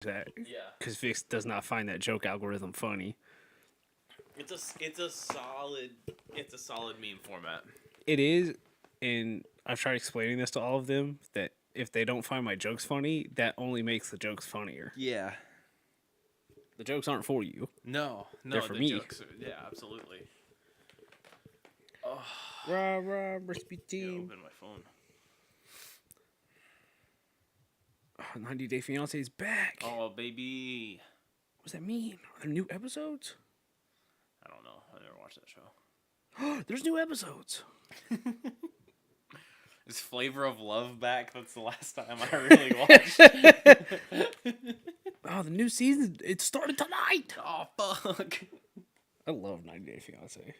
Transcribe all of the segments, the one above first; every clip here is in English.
that. Yeah. Because Vix does not find that joke algorithm funny. It's a solid meme format. It is, and I've tried explaining this to all of them, that if they don't find my jokes funny, that only makes the jokes funnier. Yeah. The jokes aren't for you. No, They're for the me. jokes yeah, absolutely. Oh, Rah, must be yeah, team. open my phone. 90 Day Fiancé is back. Oh, baby. What does that mean? Are there new episodes? I don't know. I never watched that show. There's new episodes. Is Flavor of Love back? That's the last time I really watched. Oh, the new season, it started tonight. Oh, fuck. I love 90 Day Fiancé.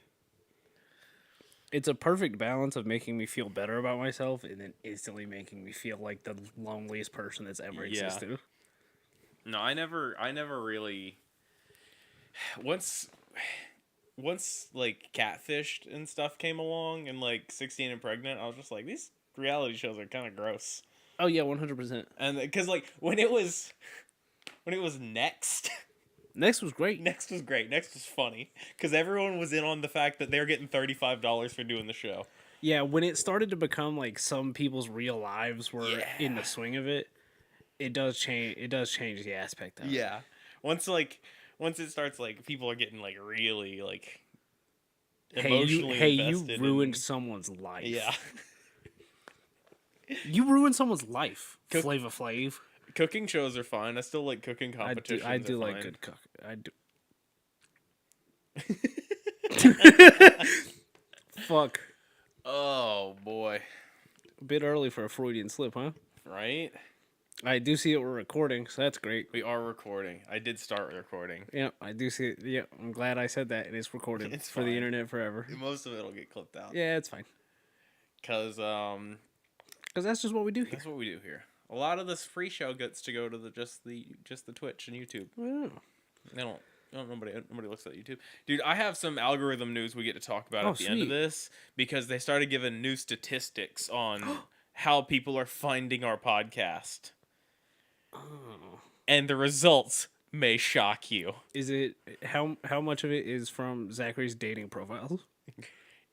It's a perfect balance of making me feel better about myself and then instantly making me feel like the loneliest person that's ever existed. No, I never really. Once like Catfished and stuff came along and like 16 and Pregnant, I was just like, these reality shows are kind of gross. Oh yeah, 100%. And because like when it was Next. Next was great. Next was great. Next was funny because everyone was in on the fact that they were getting $35 for doing the show. Yeah, when it started to become like some people's real lives were in the swing of it, it does change. It does change the aspect of it. Yeah, once it starts like people are getting like really like emotionally invested. You ruined someone's life. Yeah, you ruined someone's life. Flava Flav. Cooking shows are fine. I still like cooking competitions. I do like good cook. I do. Fuck. Oh boy. A bit early for a Freudian slip, huh? Right? I do see it. We're recording, so that's great. We are recording. I did start recording. Yeah, I do see it. Yeah, I'm glad I said that. It is recorded. It's for fine. the internet forever. Most of it'll get clipped out. Yeah, it's fine. Because that's just what we do here. That's what we do here. A lot of this free show gets to go to just the Twitch and YouTube. Oh. Nobody looks at YouTube. Dude, I have some algorithm news we get to talk about at the end of this because they started giving new statistics on how people are finding our podcast. Oh. And the results may shock you. Is it how much of it is from Zachary's dating profiles?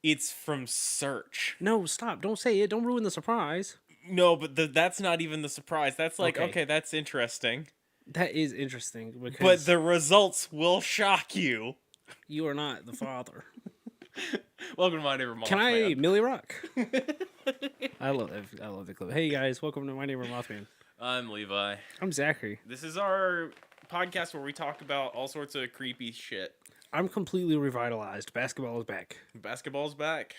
It's from search. No, stop. Don't say it. Don't ruin the surprise. No, but that's not even the surprise. That's like, okay, that's interesting. That is interesting. Because but the results will shock you. You are not the father. Welcome to My Neighbor Mothman. Can I Millie Rock? I love the clip. Hey guys, welcome to My Neighbor Mothman. I'm Levi. I'm Zachary. This is our podcast where we talk about all sorts of creepy shit. I'm completely revitalized. Basketball is back. Basketball's back.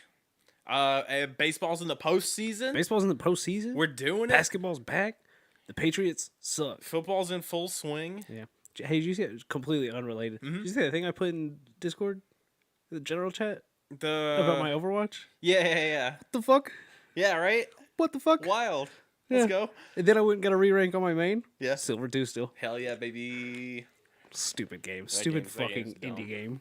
Baseball's in the postseason. Baseball's in the postseason. We're doing Basketball's back. The Patriots suck. Football's in full swing. Yeah. Hey, did you see it? It's completely unrelated. Mm-hmm. Did you see that thing I put in Discord? The general chat? About my Overwatch? Yeah. What the fuck? Yeah, right? What the fuck? Wild. Let's go. And then I went and got a re-rank on my main. Yeah. Silver 2 still. Hell yeah, baby. Stupid game. Stupid fucking indie game.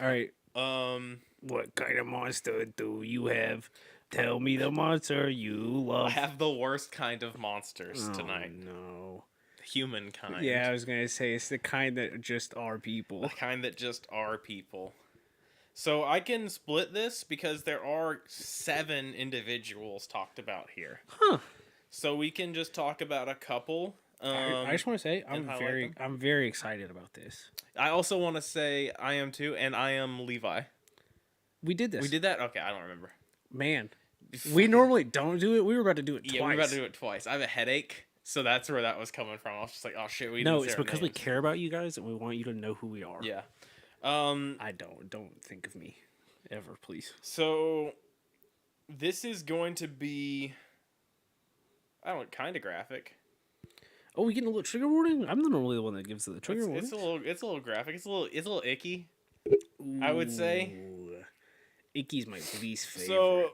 Alright. What kind of monster do you have? Tell me the monster you love. I have the worst kind of monsters tonight. No. Humankind. Yeah, I was going to say, it's the kind that just are people. The kind that just are people. So I can split this because there are 7 individuals talked about here. Huh. So we can just talk about a couple. I just want to say, I'm very excited about this. I also want to say I am too, and I am Levi. We did this. We did that? Okay, I don't remember. Man. We normally don't do it. We were about to do it twice. Yeah, we were about to do it twice. I have a headache, so that's where that was coming from. I was just like, oh shit, it's because we care about you guys and we want you to know who we are. Yeah. I don't think of me ever, please. So this is going to be kind of graphic. Oh, we getting a little trigger warning? I'm normally the one that gives the trigger warning. It's a little graphic. It's a little icky. Ooh. I would say. Icky's my least favorite. So,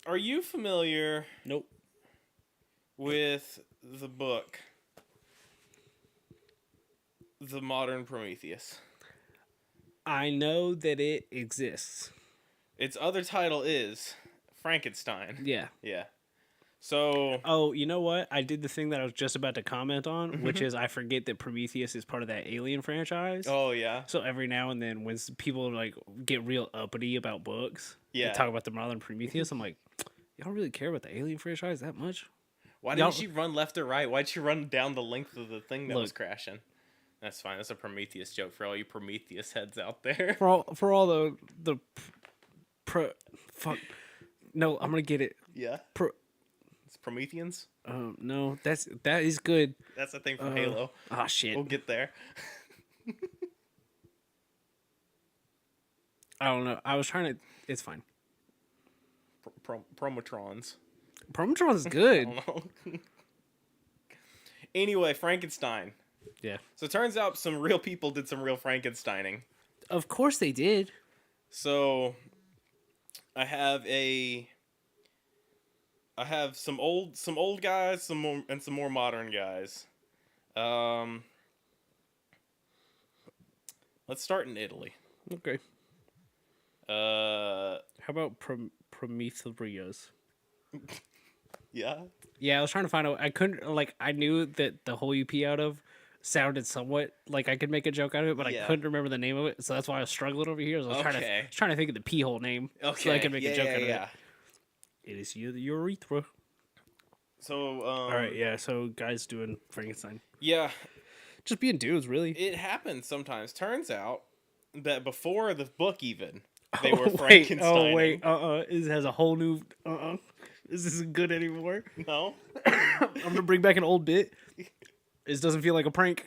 are you familiar? Nope. With the book, The Modern Prometheus? I know that it exists. Its other title is Frankenstein. Yeah. Yeah. So Oh, you know what? I did the thing that I was just about to comment on, which is I forget that Prometheus is part of that Alien franchise. oh yeah, So every now and then, when people like get real uppity about books, yeah. and talk about the modern Prometheus, I'm like, y'all really care about the Alien franchise that much? Why Y'all didn't she run left or right? Why'd she run down the length of the thing that was Look. crashing? That's fine. That's a Prometheus joke for all you Prometheus heads out there. for all the pro fuck. No, I'm gonna get it. Yeah, Pro, it's Prometheans. no, that is good. That's a thing from Halo. Ah, shit. We'll get there. I don't know. I was trying to. It's fine. Prometrons. Prometron is good. I don't know. Anyway, Frankenstein. Yeah. So it turns out some real people did some real Frankensteining. Of course they did. So I have some old guys, some more modern guys. Let's start in Italy. Okay. How about Prometheus? Yeah. Yeah, I was trying to find out. I couldn't I knew that the whole you pee out of sounded somewhat like I could make a joke out of it, but Yeah. I couldn't remember the name of it, so that's why I was struggling over here. I was Okay. trying to think of the pee hole name, Okay. so I could make yeah, a joke yeah, out of yeah. it. It is the urethra. So All right, yeah. So guys doing Frankenstein, yeah, just being dudes, really. it happens sometimes. Turns out that before the book even they were Wait, Frankensteining. oh wait, it has a whole new. This isn't good anymore. No. I'm gonna bring back an old bit. This doesn't feel like a prank.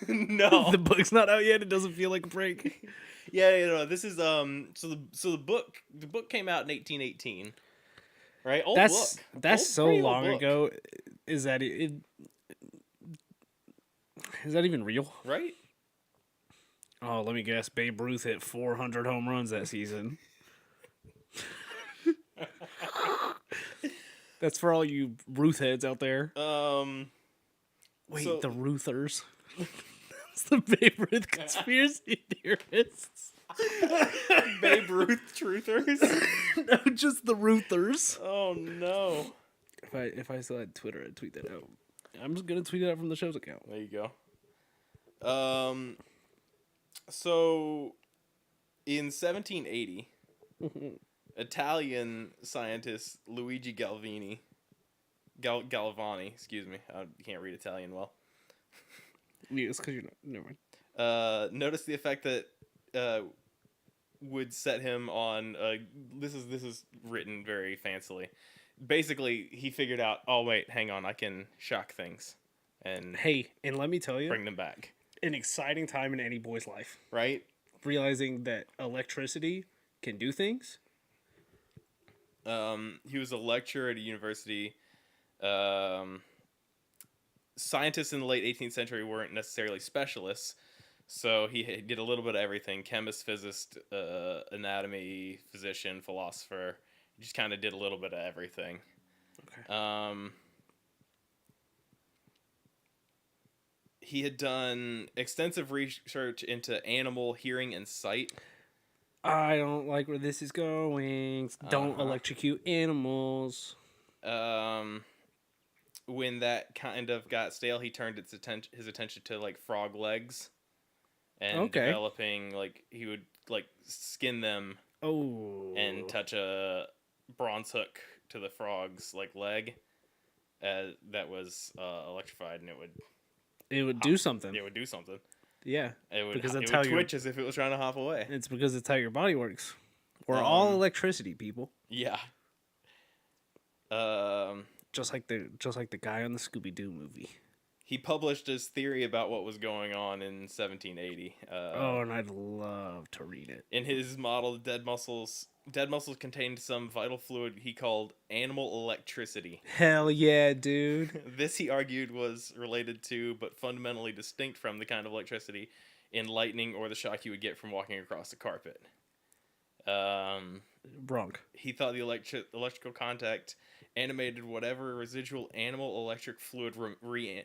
No. The book's not out yet. It doesn't feel like a prank. Yeah, you know, this is so the book came out in 1818. Right? Old That's book. so Pretty old long book, ago. Is that it? Is that even real? right? Oh, let me guess. Babe Ruth hit 400 home runs that season. That's for all you Ruth heads out there. Wait, so- the Ruthers. That's the Babe Ruth conspiracy theorists. Babe Ruth truthers. No, just the Ruthers. Oh no. If I still had Twitter, I'd tweet that out. I'm just gonna tweet it out from the show's account. There you go. So in 1780, Italian scientist Luigi Galvani, excuse me, I can't read Italian well. Yeah, it's because you're not. Never mind. Noticed the effect that would set him on. This is written very fancily. Basically, he figured out. Oh wait, hang on, I can shock things, and Hey, and let me tell you, bring them back. an exciting time in any boy's life. Right? Realizing that electricity can do things. He was a lecturer at a university. Scientists in the late 18th century weren't necessarily specialists, so he did a little bit of everything: chemist, physicist, anatomy, physician, philosopher. He just kind of did a little bit of everything. Okay. He had done extensive research into animal hearing and sight. I don't like where this is going. Don't Uh-huh. electrocute animals. When that kind of got stale, he turned his attention to like frog legs, and Okay. developing he would skin them Oh. and touch a bronze hook to the frog's leg, that was electrified, and It would do something. it would do something. Yeah. It Because that's would how your twitch as if it was trying to hop away. it's because that's how your body works. We're all electricity, people. Yeah. Just like the guy on the Scooby Doo movie. He published his theory about what was going on in 1780. And I'd love to read it. In his model, dead muscles contained some vital fluid he called animal electricity. Hell yeah, dude. This, he argued, was related to, but fundamentally distinct from, the kind of electricity in lightning or the shock you would get from walking across a carpet. Wrong. He thought the electrical contact animated whatever residual animal electric fluid he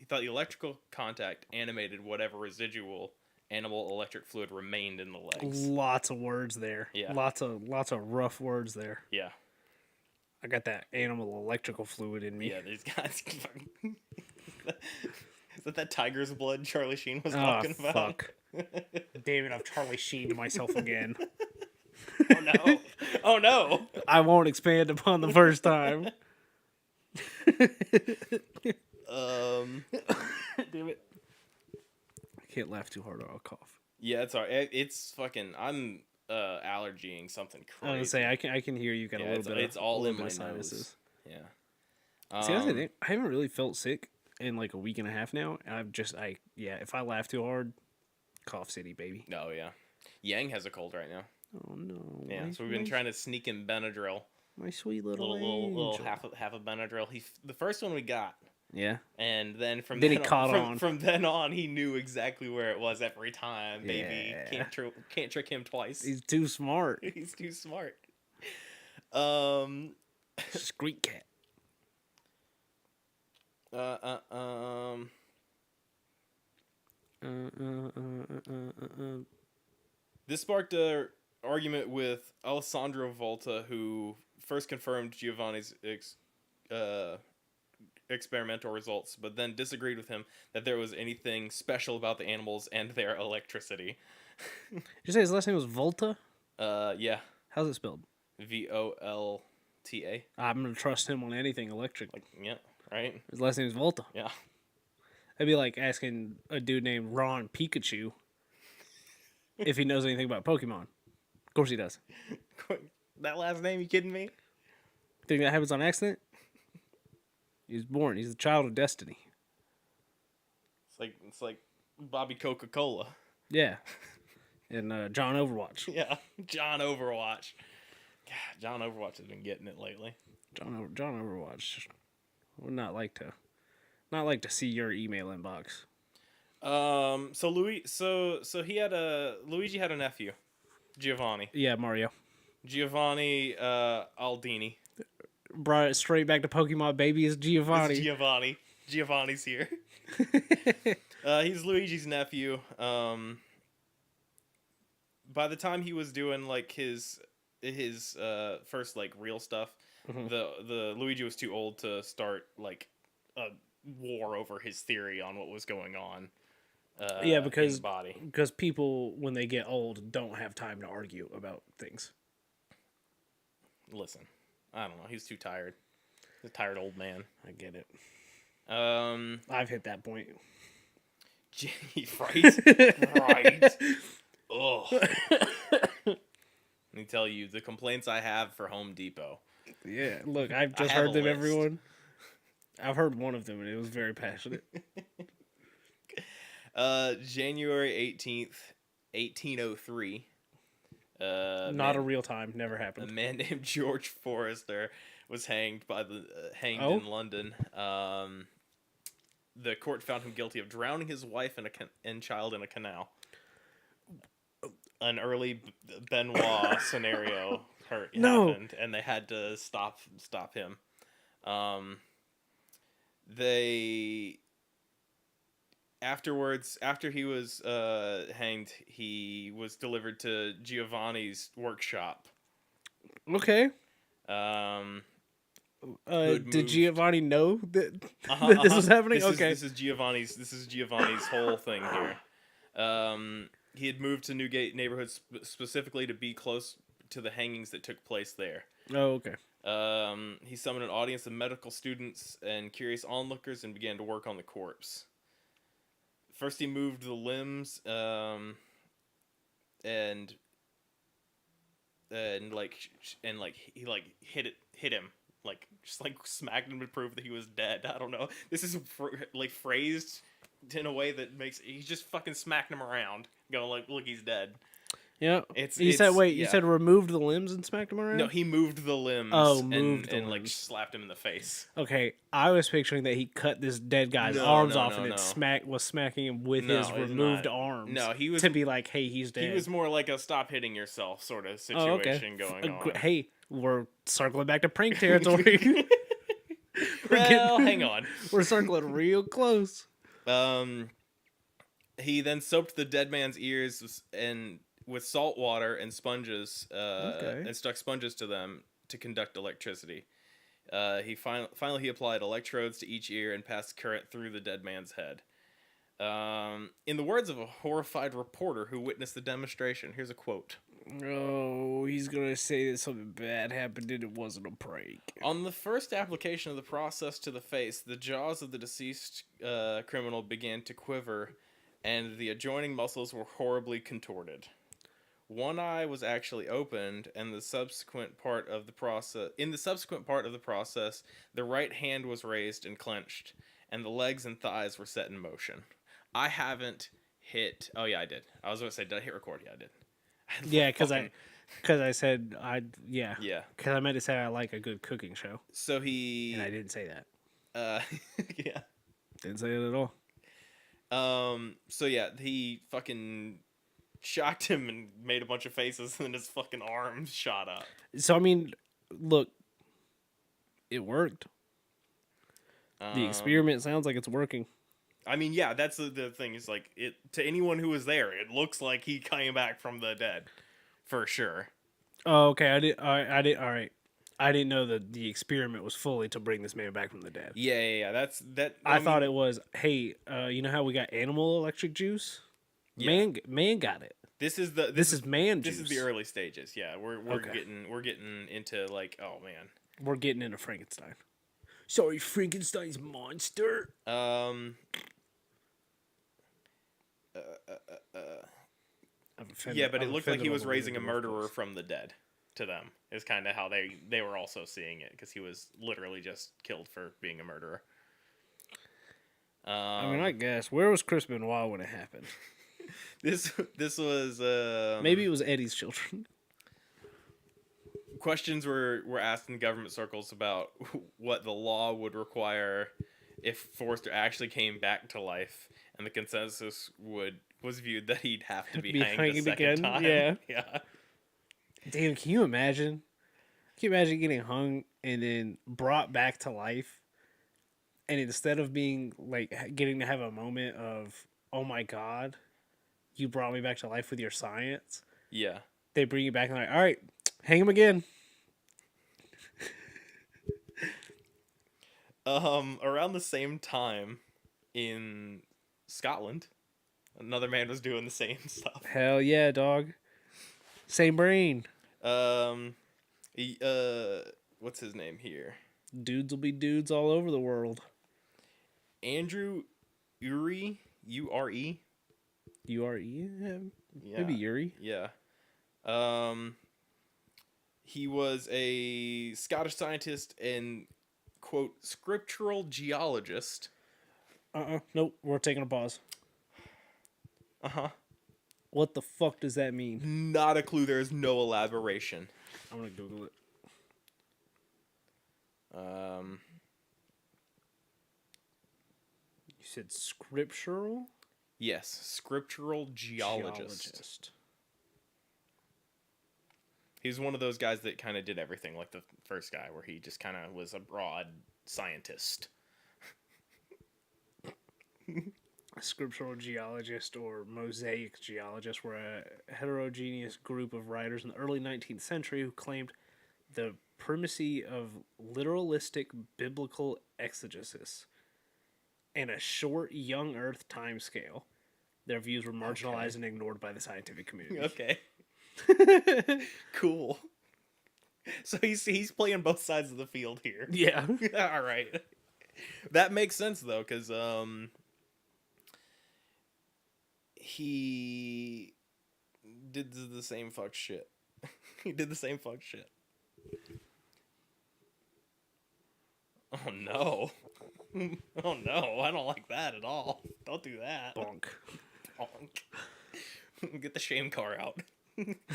thought the electrical contact animated whatever residual animal electric fluid remained in the legs. Lots of words there. Yeah. Lots of rough words there. Yeah. I got that animal electrical fluid in me. Yeah, there's got. Is that tiger's blood Charlie Sheen was Oh, talking about? fuck. Damn it, I've Charlie Sheened myself again. Oh no! Oh no! I won't expand upon the first time. Damn it. I can't laugh too hard or I'll cough. Yeah, it's alright. It's fucking. I'm allergying something I was crazy. gonna say I can hear you got a little bit. It's all in my sinuses. nose. Yeah. See, that's the thing. I haven't really felt sick in like a week and a half now. And if I laugh too hard, cough city, baby. Oh yeah. Yang has a cold right now. Oh no. Yeah, so we've been trying to sneak in Benadryl. My sweet little Little half a Benadryl. The first one we got. Yeah. And then from Then then he caught on. From then on, he knew exactly where it was every time. Baby, Yeah. can't trick him twice. He's too smart. He's too smart. Street cat. This sparked a argument with Alessandro Volta, who first confirmed Giovanni's experimental results, but then disagreed with him that there was anything special about the animals and their electricity. Did you say his last name was Volta? Yeah. How's it spelled? Volta. I'm gonna trust him on anything electric. Like, yeah, right? His last name is Volta. Yeah. That'd be like asking a dude named Ron Pikachu if he knows anything about Pokemon. Of course he does. That last name, you kidding me? Think that happens on accident? He's born. He's the child of destiny. It's like Bobby Coca-Cola. Yeah. And John Overwatch. Yeah, John Overwatch. God, John Overwatch has been getting it lately. John Overwatch would not like to see your email inbox. So Luigi had a nephew, Giovanni. Yeah, Mario. Giovanni Aldini. Brought it straight back to Pokemon Baby is Giovanni. It's Giovanni. Giovanni's here. He's Luigi's nephew. By the time he was doing like his first like real stuff, the Luigi was too old to start like a war over his theory on what was going on. Yeah, in because his body. Because people when they get old don't have time to argue about things. Listen, I don't know. He's too tired. He's a tired old man. I get it. I've hit that point. Right. Ugh. Let me tell you, the complaints I have for Home Depot. Yeah, look, I've just heard them, everyone. I've heard one of them, and it was very passionate. January 18th, 1803. Not a real time. Never happened. A man named George Forrester was hanged in London. The court found him guilty of drowning his wife and child in a canal. An early Benoit scenario happened, and they had to stop him. After he was hanged, he was delivered to Giovanni's workshop. Okay. Did Giovanni know that, that this was happening? This is Giovanni's whole thing here. He had moved to Newgate neighborhood specifically to be close to the hangings that took place there. Oh, okay. He summoned an audience of medical students and curious onlookers and began to work on the corpse. First, he moved the limbs, and he hit him, smacked him to prove that he was dead. I don't know. This is phrased in a way that makes he's just fucking smacking him around, going look, he's dead. Yeah. You said removed the limbs and smacked him around? No, he moved the limbs. Oh, and slapped him in the face. Okay, I was picturing that he cut this dead guy's arms off and was smacking him with his removed arms. No, he was to be like, hey, he's dead. He was more like a stop hitting yourself sort of situation going on. Hey, we're circling back to prank territory. Hang on. We're circling real close. He then soaped the dead man's ears with salt water and sponges, and stuck sponges to them to conduct electricity. Finally he applied electrodes to each ear and passed current through the dead man's head. In the words of a horrified reporter who witnessed the demonstration, here's a quote. Oh, he's gonna say that something bad happened and it wasn't a prank. On the first application of the process to the face, the jaws of the deceased criminal began to quiver, and the adjoining muscles were horribly contorted. One eye was actually opened, and in the subsequent part of the process, the right hand was raised and clenched, and the legs and thighs were set in motion. I haven't hit. Oh yeah, I did. I was going to say, did I hit record? Yeah, I did. Yeah, because I said yeah. Yeah. Because I meant to say I like a good cooking show, So he. and I didn't say that. Yeah. Didn't say it at all. So yeah, he fucking shocked him and made a bunch of faces, and then his fucking arms shot up. So I mean, look, it worked. The experiment sounds like it's working. I mean, yeah, that's the thing. Is like it to anyone who was there, it looks like he came back from the dead, for sure. Oh, okay. I did. All right. I didn't know that the experiment was fully to bring this man back from the dead. Yeah. That's that. I thought it was. Hey, you know how we got animal electric juice? Yeah. Man got it. This is man juice. This is the early stages. Yeah, we're Okay. getting into like, oh man. We're getting into Frankenstein. Sorry, Frankenstein's monster. Yeah, but it looked like he was raising a murderer from the dead. To them is kind of how they were also seeing it, because he was literally just killed for being a murderer. I mean, I guess where was Chris Benoit when it happened? This was Maybe it was Eddie's children. Questions were asked in government circles about what the law would require if Forrester actually came back to life, and the consensus was viewed that he'd have to be hanged a second time. Yeah. Yeah. Damn, can you imagine? Can you imagine getting hung and then brought back to life? And instead of being like getting to have a moment of, oh my God, you brought me back to life with your science. Yeah. They bring you back and they're like, all right, hang him again. Around the same time in Scotland, another man was doing the same stuff. Hell yeah, dog. Same brain. What's his name here? Dudes will be dudes all over the world. Andrew Urey, U-R-E. U-R-E? Yeah. Maybe Yuri. Yeah. He was a Scottish scientist and, quote, scriptural geologist. Nope. We're taking a pause. Uh-huh. What the fuck does that mean? Not a clue. There is no elaboration. I'm gonna Google it. You said scriptural? Yes, scriptural geologist. He was one of those guys that kind of did everything, like the first guy, where he just kind of was a broad scientist. A scriptural geologist or mosaic geologist were a heterogeneous group of writers in the early 19th century who claimed the primacy of literalistic biblical exegesis and a short young Earth time scale. Their views were marginalized and ignored by the scientific community. Okay. Cool. So he's playing both sides of the field here. Yeah. All right. That makes sense though, because he did the same fuck shit. He did the same fuck shit. Oh no. Oh no, I don't like that at all. Don't do that. Bonk. Bonk. Get the shame car out.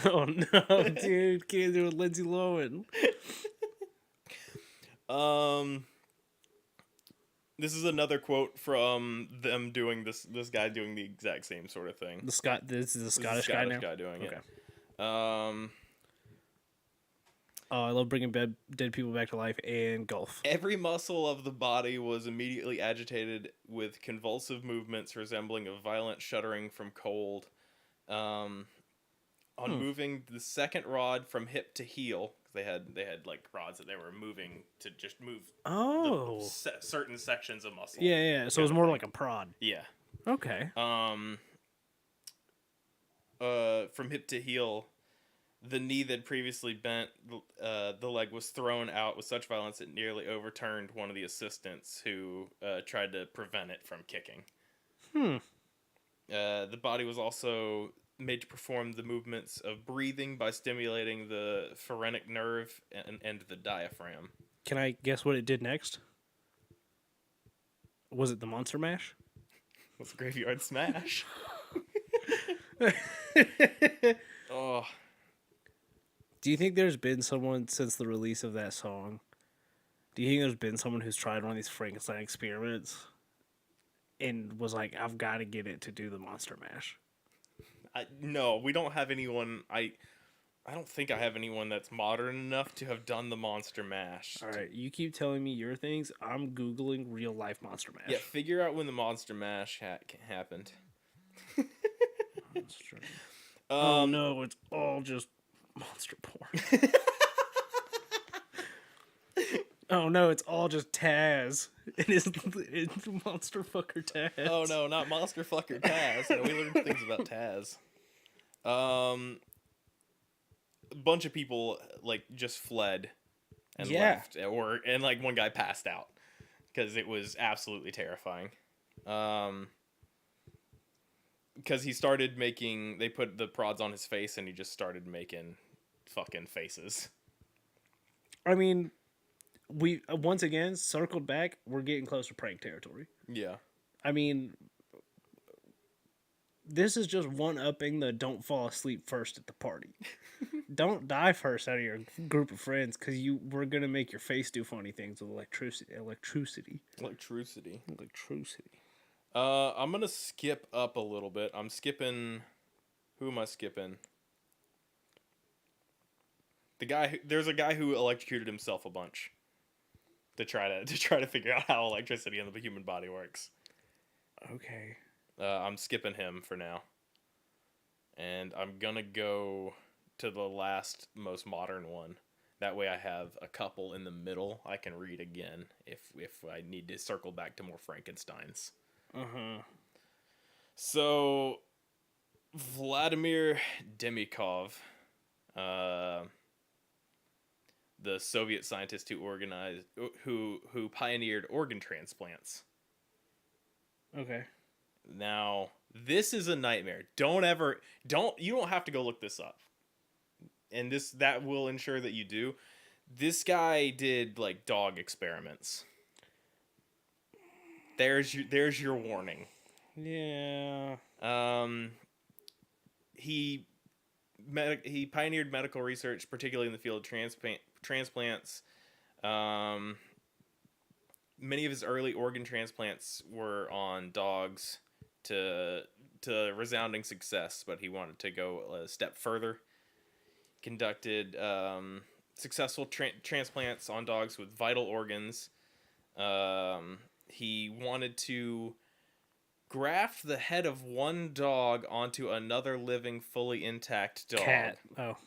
Oh no, dude. Can't do it with Lindsay Lohan. This is another quote from them doing this guy doing the exact same sort of thing. This is the Scottish guy now? guy doing it. Oh, I love bringing dead people back to life and golf. Every muscle of the body was immediately agitated with convulsive movements resembling a violent shuddering from cold. on moving the second rod from hip to heel. They had like rods that they were moving to just move certain sections of muscle. Yeah. So it was more like a prod. Yeah. Okay. From hip to heel, the knee that previously bent, the leg was thrown out with such violence it nearly overturned one of the assistants who tried to prevent it from kicking. The body was also made to perform the movements of breathing by stimulating the pharyngeal nerve and the diaphragm. Can I guess what it did next? Was it the Monster Mash? What's a graveyard smash? Oh. Do you think there's been someone since the release of that song? Do you think there's been someone who's tried one of these Frankenstein experiments and was like, I've got to get it to do the Monster Mash? No, we don't have anyone. I don't think I have anyone that's modern enough to have done the Monster Mash. All right, you keep telling me your things. I'm Googling real life Monster Mash. Yeah, figure out when the Monster Mash happened. Monster. Oh no, it's all just monster porn. Oh no, it's all just Taz. It's monster fucker Taz. Oh no, not monster fucker Taz. No, we learned things about Taz. A bunch of people like just fled and left, and like one guy passed out because it was absolutely terrifying. Because he started making, they put the prods on his face and he just started making fucking faces. I mean, we once again circled back. We're getting close to prank territory. Yeah. I mean, this is just one-upping the don't fall asleep first at the party. Don't die first out of your group of friends because we're going to make your face do funny things with electricity. I'm going to skip up a little bit. I'm skipping... Who am I skipping? There's a guy who electrocuted himself a bunch to try to figure out how electricity in the human body works. Okay. I'm skipping him for now. And I'm gonna go to the last, most modern one. That way I have a couple in the middle I can read again if I need to circle back to more Frankensteins. So, Vladimir Demikov, the Soviet scientist who pioneered organ transplants. Okay. Now, this is a nightmare. You don't have to go look this up. And that will ensure that you do. This guy did like dog experiments. There's your warning. Yeah. He pioneered medical research, particularly in the field of transplants. Many of his early organ transplants were on dogs to resounding success, but he wanted to go a step further. Conducted successful transplants on dogs with vital organs. He wanted to graft the head of one dog onto another living, fully intact dog. Cat. Oh.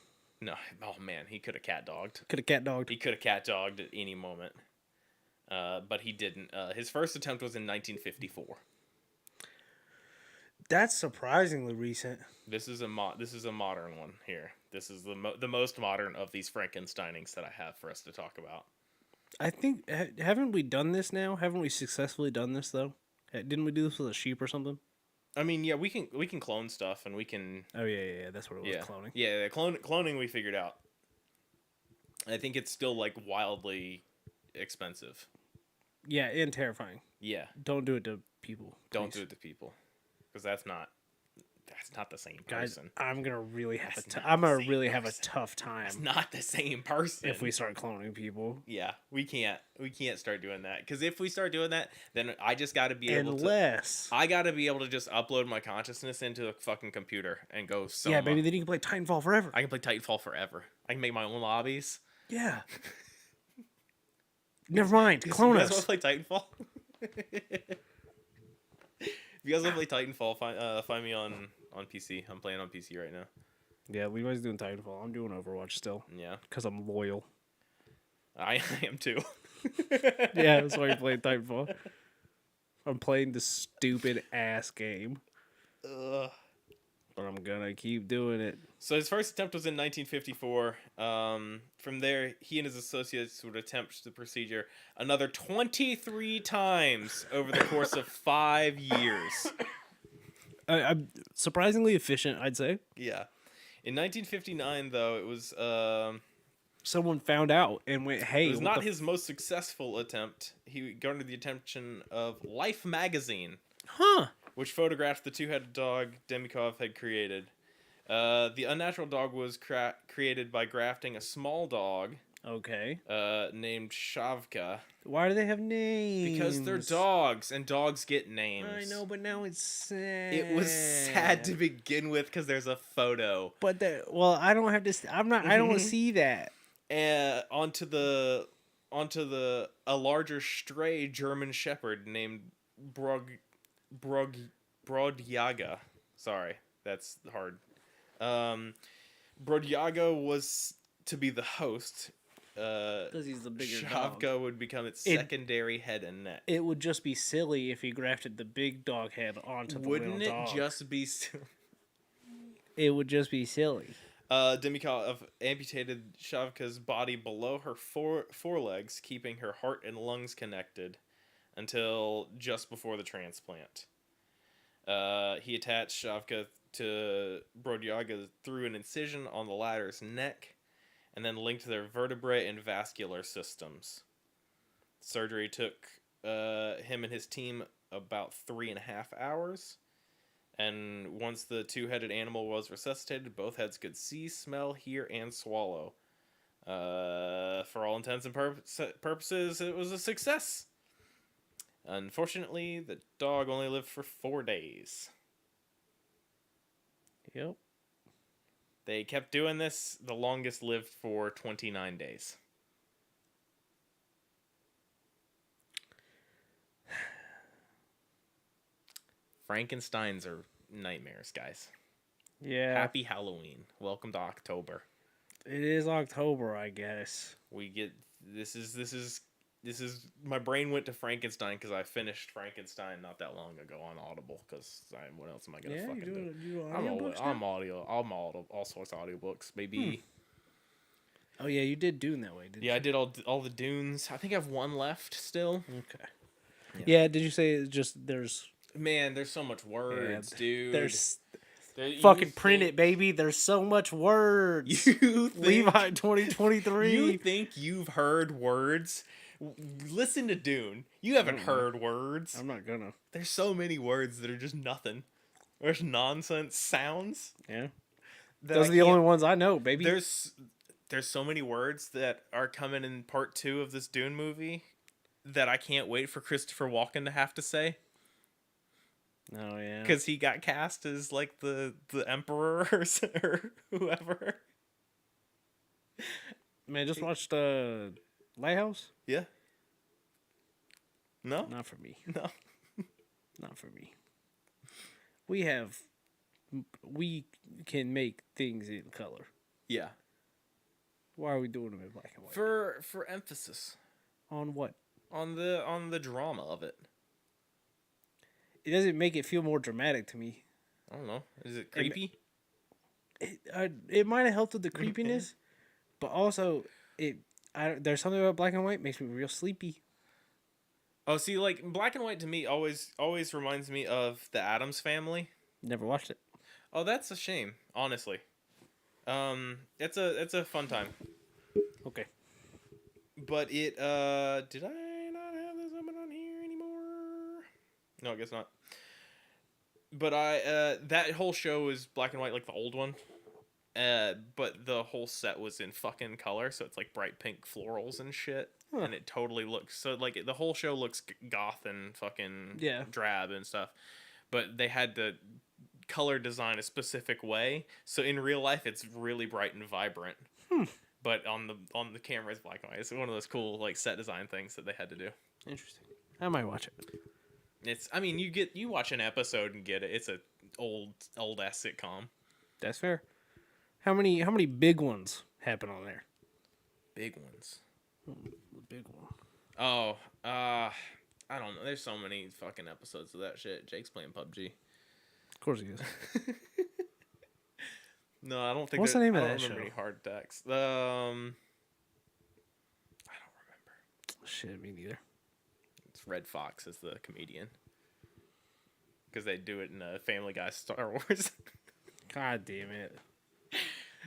No. Oh, man. He could have cat dogged. Could have cat dogged. He could have cat dogged at any moment. But he didn't. His first attempt was in 1954. That's surprisingly recent. This is a modern one here. This is the most modern of these Frankensteinings that I have for us to talk about. I think haven't we done this now? Haven't we successfully done this though? Didn't we do this with a sheep or something? I mean, yeah, we can clone stuff and we can. Oh yeah, that's what it was. Cloning. Yeah, cloning we figured out. I think it's still like wildly expensive. Yeah, and terrifying. Yeah. Don't do it to people. Don't do it to people, because that's not the same person. Guys, I'm gonna really have a tough time. It's not the same person if we start cloning people. Yeah, we can't start doing that, because if we start doing that, then I just got to be able to just upload my consciousness into a fucking computer and go. Yeah, baby. Then you can play Titanfall forever. I can play Titanfall forever. I can make my own lobbies. Yeah. Never mind. Clone us. You guys want to play Titanfall? If you guys want to play Titanfall, find me on PC. I'm playing on PC right now. Yeah, Levi's doing Titanfall. I'm doing Overwatch still Yeah, because I'm loyal. I am too. Yeah, that's why you're playing Titanfall. I'm playing this stupid ass game, Ugh. but I'm gonna keep doing it. So his first attempt was in 1954. From there, he and his associates would attempt the procedure another 23 times over the course of 5 years. I'm surprisingly efficient, I'd say. Yeah. In 1959, though, it was Someone found out and went, "Hey, it was what not the his most successful attempt. He garnered the attention of Life magazine, huh?" which photographed the two-headed dog Demikov had created. The unnatural dog was created by grafting a small dog Okay. named Shavka. Why do they have names? Because they're dogs, and dogs get names. I know, but now it's sad. It was sad to begin with because there's a photo. But well, I don't have to. I'm not. I don't want to see that. Onto a larger stray German Shepherd named Brodyaga. Sorry, that's hard. Brodyaga was to be the host. Because he's the bigger dog. Shavka would become its secondary head and neck. It would just be silly if he grafted the big dog head onto the Wouldn't little it dog. just be? It would just be silly. Demikov amputated Shavka's body below her forelegs, keeping her heart and lungs connected until just before the transplant. He attached Shavka to Brodyaga through an incision on the latter's neck and then linked their vertebrae and vascular systems. Surgery took him and his team about 3.5 hours. And once the two-headed animal was resuscitated, both heads could see, smell, hear, and swallow. For all intents and purposes, it was a success. Unfortunately, the dog only lived for 4 days. Yep. They kept doing this. The longest lived for 29 days. Frankensteins are nightmares, guys. Yeah. Happy Halloween. Welcome to October. It is October, I guess. We get this is my brain went to Frankenstein because I finished Frankenstein not that long ago on Audible. Because what else am I gonna fucking do? I'm all sorts of audiobooks, baby. Oh yeah, you did Dune that way, didn't you? Yeah, I did all the Dunes. I think I have one left still. Okay. Yeah. Did you say it's just there's Man, there's so much words, dude. there's You fucking print think- it, baby. There's so much words. You think, Levi 2023. You think you've heard words? Listen to Dune. You haven't heard words. I'm not gonna. There's so many words that are just nothing. There's nonsense sounds. Yeah. that Those I are the can't- only ones I know, baby. There's so many words that are coming in part 2 of this Dune movie that I can't wait for Christopher Walken to have to say. Oh yeah. Because he got cast as like the emperor or whoever. Man, just watched Lighthouse. Yeah. No? Not for me. No. Not for me. We can make things in color. Yeah. Why are we doing them in black and white? For emphasis On what? on the drama of it. It doesn't make it feel more dramatic to me. I don't know. Is it creepy? It might have helped with the creepiness, but also there's something about black and white makes me real sleepy. Oh, see, like black and white to me always reminds me of the Addams Family. Never watched it. Oh, that's a shame, honestly. It's a fun time. Okay. But it did I not have this up on here anymore? No, I guess not. But that whole show is black and white like the old one. But the whole set was in fucking color, so it's like bright pink florals and shit. Huh. And it totally looks so like the whole show looks goth and fucking drab and stuff. But they had to color design a specific way, so in real life it's really bright and vibrant. But on the camera it's black and white. It's one of those cool like set design things that they had to do. Interesting. I might watch it. You watch an episode and get it. It's a old ass sitcom. That's fair. How many big ones happen on there? Big ones. The big one. Oh, I don't know. There's so many fucking episodes of that shit. Jake's playing PUBG. Of course he is. No, I don't think. What's the name I of don't that remember show? any hard attacks. I don't remember. Shit, me neither. It's Red Fox as the comedian. Because they do it in Family Guy Star Wars. God damn it.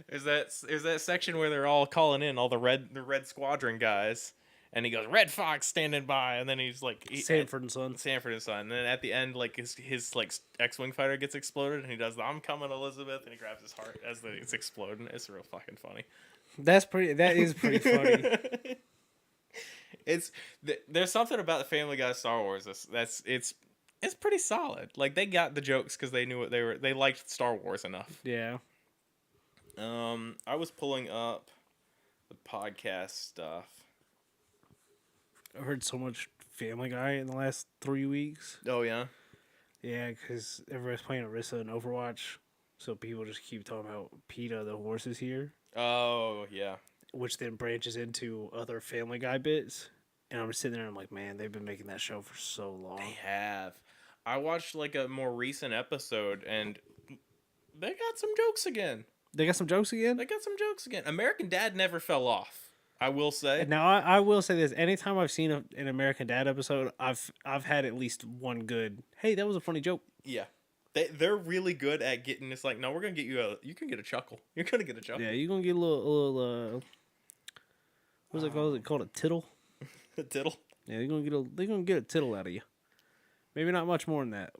There's that section where they're all calling in, all the red squadron guys, and he goes, "Red Fox standing by," and then he's like, Sanford and Son. Sanford and Son. And then at the end, like his like X-wing fighter gets exploded, and he does the "I'm coming, Elizabeth," and he grabs his heart as it's exploding. It's real fucking funny. That is pretty funny. There's something about the Family Guy Star Wars it's pretty solid. Like they got the jokes because they knew what they liked Star Wars enough. Yeah. I was pulling up the podcast stuff. I've heard so much Family Guy in the last 3 weeks. Oh yeah. Yeah, because everybody's playing Orisa and Overwatch, so people just keep talking about PETA the horse is here, Oh yeah. which then branches into other Family Guy bits. And I'm just sitting there and I'm like, man, they've been making that show for so long. They have. I watched like a more recent episode and they got some jokes again. They got some jokes again? American Dad never fell off. I will say. And now I will say this: anytime I've seen an American Dad episode, I've had at least one good. Hey, that was a funny joke. Yeah, they're really good at getting this. Like, no, we're gonna get you you can get a chuckle. You're gonna get a chuckle. Yeah, you're gonna get a little what's it called? Is it called a tittle? A tittle. Yeah, they're gonna get a tittle out of you. Maybe not much more than that.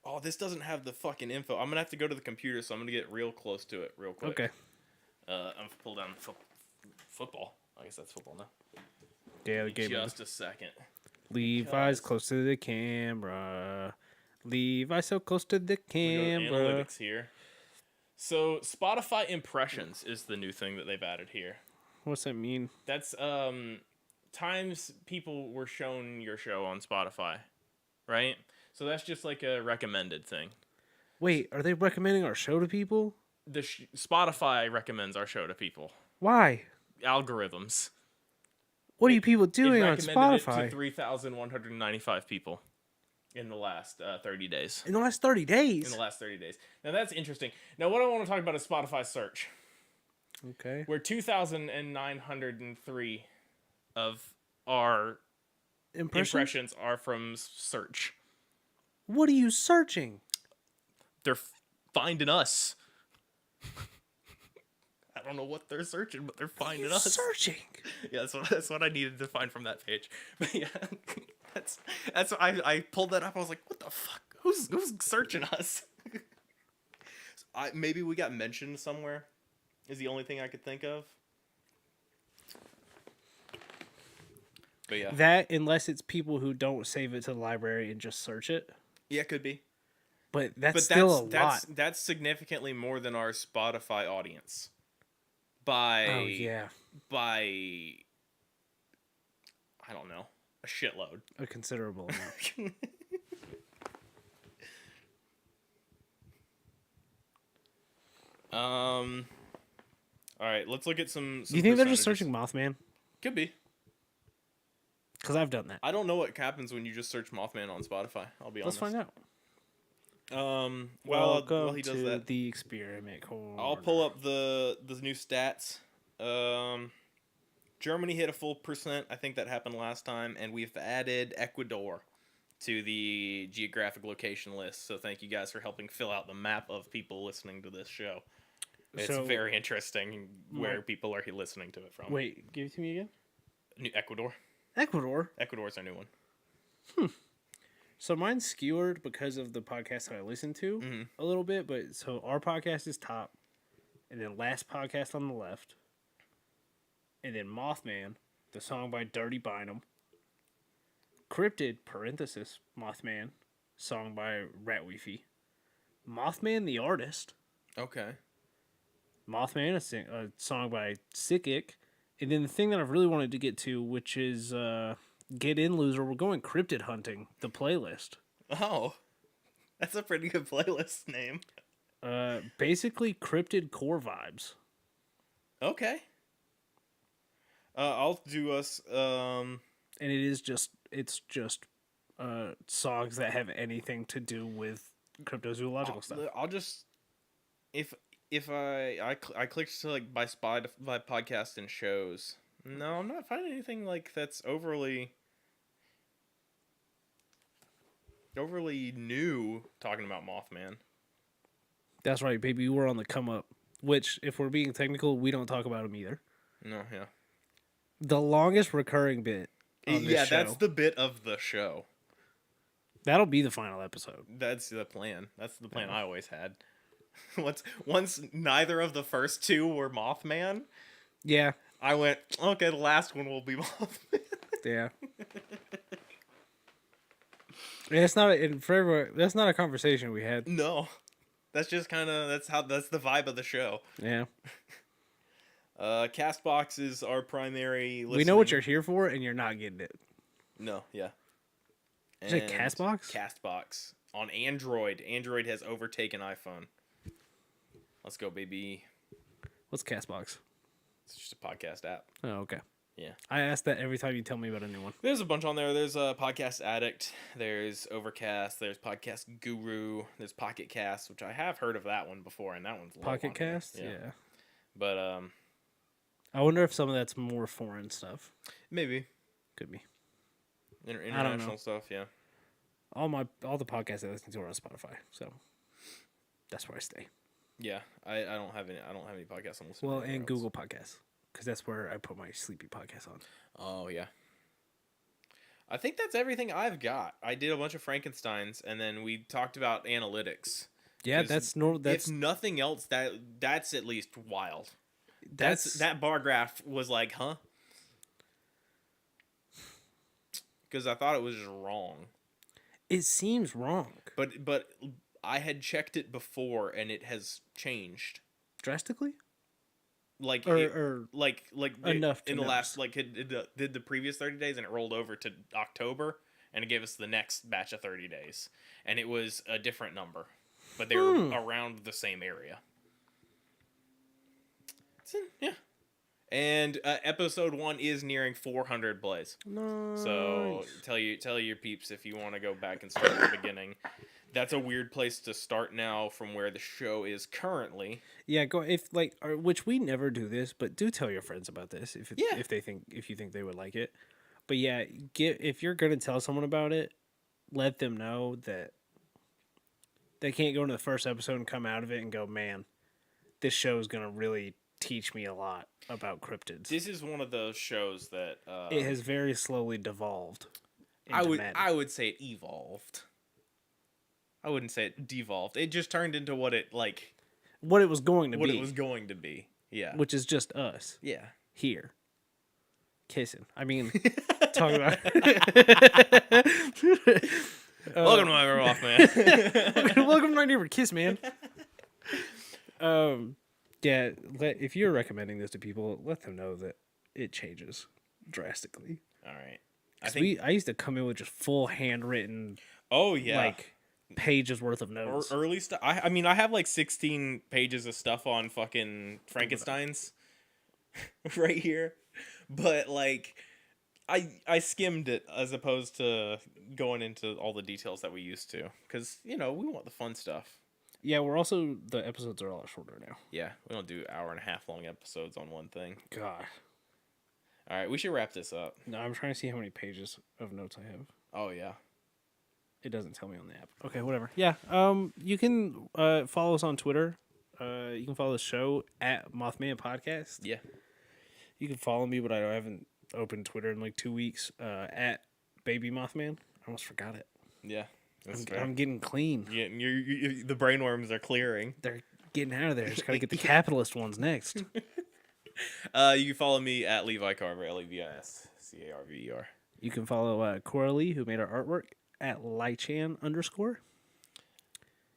Oh, this doesn't have the fucking info. I'm gonna have to go to the computer, so I'm gonna get real close to it real quick. Okay. I'm pull down football. I guess that's football now. Yeah, the game. Just a second. Levi's close to the camera. Levi so close to the We go to camera. analytics here. So Spotify impressions is the new thing that they've added here. What's that mean? That's times people were shown your show on Spotify, right? So that's just like a recommended thing. Wait, are they recommending our show to people? Spotify recommends our show to people. Why? Algorithms. What are you people doing on recommended Spotify? it to 3,195 people in the last 30 days. In the last 30 days? In the last 30 days. Now that's interesting. Now what I want to talk about is Spotify search. Okay. Where 2,903 of our impressions are from search. What are you searching? They're finding us. I don't know what they're searching, but they're finding us. Searching. Yeah, that's what I needed to find from that page. But yeah, that's what I pulled that up. I was like, what the fuck? Who's searching us? Maybe we got mentioned somewhere. Is the only thing I could think of. But yeah, That, unless it's people who don't save it to the library and just search it. yeah, it could be. But that's still a lot. That's significantly more than our Spotify audience. By Oh, yeah. By I don't know, a shitload. A considerable amount. All right, let's look at some Do you think they're just percentages. searching Mothman? Could be. Because I've done that. I don't know what happens when you just search Mothman on Spotify. I'll be honest. Let's find out. While he does that, the experiment corner. I'll pull up the new stats. Germany hit a full percent. I think that happened last time, and we've added Ecuador to the geographic location list. So thank you guys for helping fill out the map of people listening to this show. It's very interesting where people are listening to it from. Wait, give it to me again. New Ecuador. Ecuador's our new one. So mine's skewered because of the podcast that I listen to a little bit. But so our podcast is top, and then last podcast on the left, and then Mothman, the song by Dirty Bynum. Cryptid (parenthesis) Mothman, song by Ratweefy. Mothman the artist. Okay. Mothman, a song by Sick Ick. And then the thing that I've really wanted to get to, which is Get In Loser, we're going Cryptid Hunting, the playlist. Oh, that's a pretty good playlist name. Basically cryptid core vibes. Okay. I'll do us. And it's just songs that have anything to do with cryptozoological stuff. I'll just if I clicked to like by Spotify podcast and shows. No, I'm not finding anything like that's overly new talking about Mothman. That's right, baby. You were on the come up. Which, if we're being technical, we don't talk about him either. No, yeah. The longest recurring bit on this show. That's the bit of the show. That'll be the final episode. That's the plan. That's the plan I always had. Once neither of the first two were Mothman, Yeah. I went, okay, the last one will be Mothman. Yeah. It's not that's not a conversation we had. No. That's just kind of that's the vibe of the show. Yeah. Castbox is our primary listening. We know what you're here for, and you're not getting it. No, yeah. Is it Castbox? Castbox on Android. Android has overtaken iPhone. Let's go, baby. What's Castbox? It's just a podcast app. Oh, okay. Yeah. I ask that every time you tell me about a new one. There's a bunch on there. There's a Podcast Addict. There's Overcast. There's Podcast Guru. There's Pocket Cast, which I have heard of that one before, and that one's low Pocket on there. Cast? Yeah. But I wonder if some of that's more foreign stuff. maybe Could be. international stuff. Yeah. All the podcasts I listen to are on Spotify, so that's where I stay. Yeah. I don't have any podcasts on listening. Well, and Google Podcasts, because that's where I put my sleepy podcast on. Oh yeah. I think that's everything I've got. I did a bunch of Frankensteins, and then we talked about analytics. Yeah, that's normal. That's if nothing else, that's at least wild. that's That bar graph was like, huh? Because I thought it was just wrong. It seems wrong. But I had checked it before, and it has changed. Drastically? Like Or like enough to in the notice. last like it did the previous 30 days, and it rolled over to October, and it gave us the next batch of 30 days, and it was a different number, but they were around the same area. Yeah. And episode 1 is nearing 400 plays. Nice. So tell your peeps if you want to go back and start at the beginning. That's a weird place to start now from where the show is currently. Yeah, go which we never do this, but do tell your friends about this if you think they would like it. But yeah, if you're gonna tell someone about it, let them know that they can't go into the first episode and come out of it and go, man, this show is gonna really teach me a lot about cryptids. This is one of those shows that it has very slowly devolved. I would say it evolved. I wouldn't say it devolved. It just turned into what it was going to be. What it was going to be. Yeah. Which is just us. Yeah. Here. Kissing. I mean, talking about. Welcome to my Neighbor Mothman. Welcome to my Neighbor Kiss, man. Yeah. If you're recommending this to people, let them know that it changes drastically. All right. I used to come in with just full handwritten. Oh yeah. Like pages worth of notes. Early stuff. I mean, I have like 16 pages of stuff on fucking Frankenstein's right here, but like I skimmed it as opposed to going into all the details that we used to, because we want the fun stuff. Yeah, the episodes are a lot shorter now. Yeah, we don't do hour-and-a-half long episodes on one thing. God. All right, we should wrap this up. No, I'm trying to see how many pages of notes I have. Oh yeah. It doesn't tell me on the app. Okay, whatever. Yeah. You can follow us on Twitter. You can follow the show at Mothman Podcast. Yeah. You can follow me, but I haven't opened Twitter in like 2 weeks. At Baby Mothman. I almost forgot it. Yeah. I'm getting clean. Yeah, the brainworms are clearing. They're getting out of there. Just gotta get the capitalist ones next. You can follow me at Levi Carver, LevisCarver. You can follow Coralie, who made our artwork, at Lychan_. You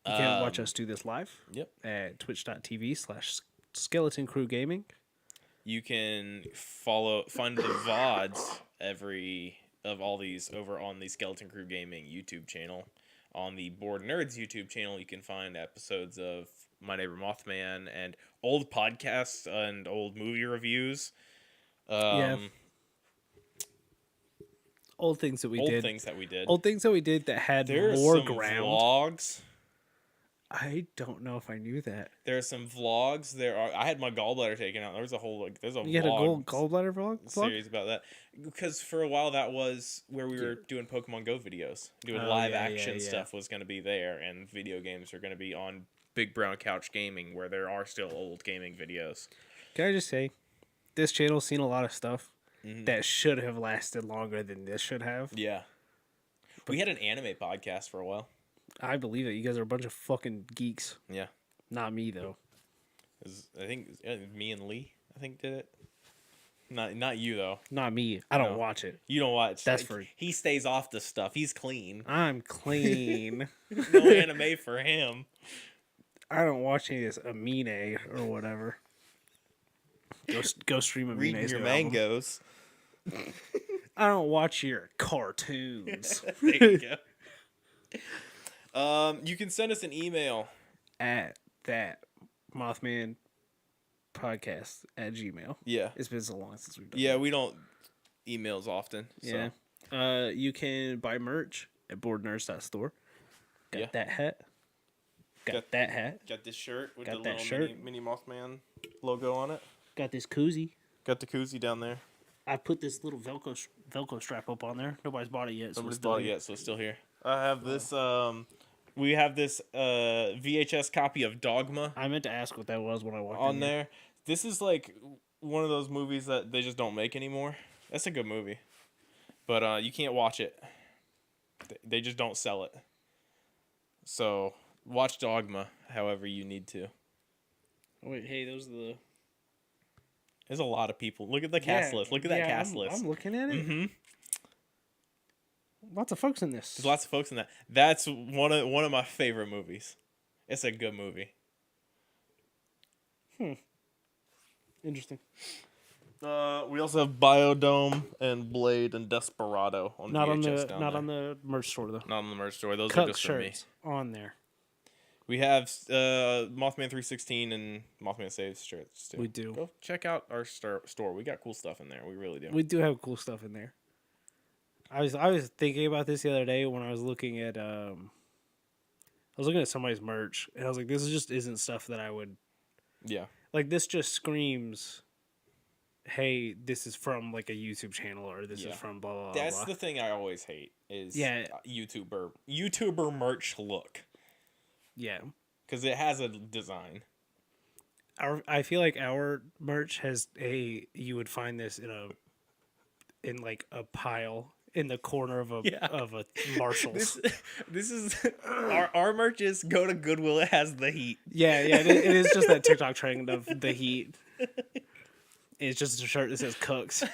can watch us do this live. Yep. At twitch.tv/Skeleton Crew Gaming. You can find the VODs of all these over on the Skeleton Crew Gaming YouTube channel on the Bored Nerds YouTube channel, you can find episodes of My Neighbor Mothman and old podcasts and old movie reviews. Yeah. Old things that we Old did. things that we did. Old things that we did that had There's more some ground. vlogs. I don't know if I knew that. There are some vlogs. I had my gallbladder taken out. There's a whole there's a You had a vlog gallbladder vlog? series about that, because for a while that was where we were doing Pokemon Go videos, doing live action stuff was going to be there, and video games are going to be on Big Brown Couch Gaming, where there are still old gaming videos. Can I just say, this channel's seen a lot of stuff that should have lasted longer than this should have. Yeah, we had an anime podcast for a while. I believe it. You guys are a bunch of fucking geeks. Yeah, Not me though. I think me and Lee did it. Not you though. Not me. I don't watch it. You don't watch. That's for he stays off the stuff. He's clean. I'm clean. No anime for him. I don't watch any of this Amine or whatever. Go stream Amine's Reading your new album. mangoes. I don't watch your cartoons. There you go. You can send us an email At that Mothman podcast at Gmail. Yeah. It's been so long since we've done Yeah, that. we don't emails often. So. Yeah. You can buy merch at boardnerds.store. Got that hat. Got that hat. Got this shirt with Got the that little shirt. mini Mothman logo on it. Got this koozie. Got the koozie down there. I put this little Velcro strap up on there. Nobody's bought it yet. So Nobody's bought it yet, so it's still here. I have this. We have this VHS copy of Dogma I meant to ask what that was when I walked on in there. This is like one of those movies that they just don't make anymore. That's a good movie, but you can't watch it. They just don't sell it. So watch Dogma however you need to. Oh, wait, hey, those are the... There's a lot of people. Look at the cast list. Look at that cast list. I'm looking at it. Mm-hmm. Lots of folks in this. There's lots of folks in that. That's one of my favorite movies. It's a good movie. Interesting. We also have Biodome and Blade and Desperado on Not on VHS the on the merch store though. Not on the merch store. Those are Cut just for me. shirts on there. We have Mothman 316 and Mothman Saves shirts too. We do. Go check out our store. We got cool stuff in there. We really do. We do have cool stuff in there. I was thinking about this the other day when I was looking at somebody's merch and I was like, this just isn't stuff that I would. Yeah. Like this just screams, hey, this is from like a YouTube channel or this is from blah blah blah. That's the thing I always hate is YouTuber merch look. Yeah. Because it has a design. I feel like our merch has you would find this in like a pile in the corner of a Marshalls. This is our merch is go to Goodwill. It has the heat. Yeah, it is just that TikTok trend of the heat. It's just a shirt that says Cooks.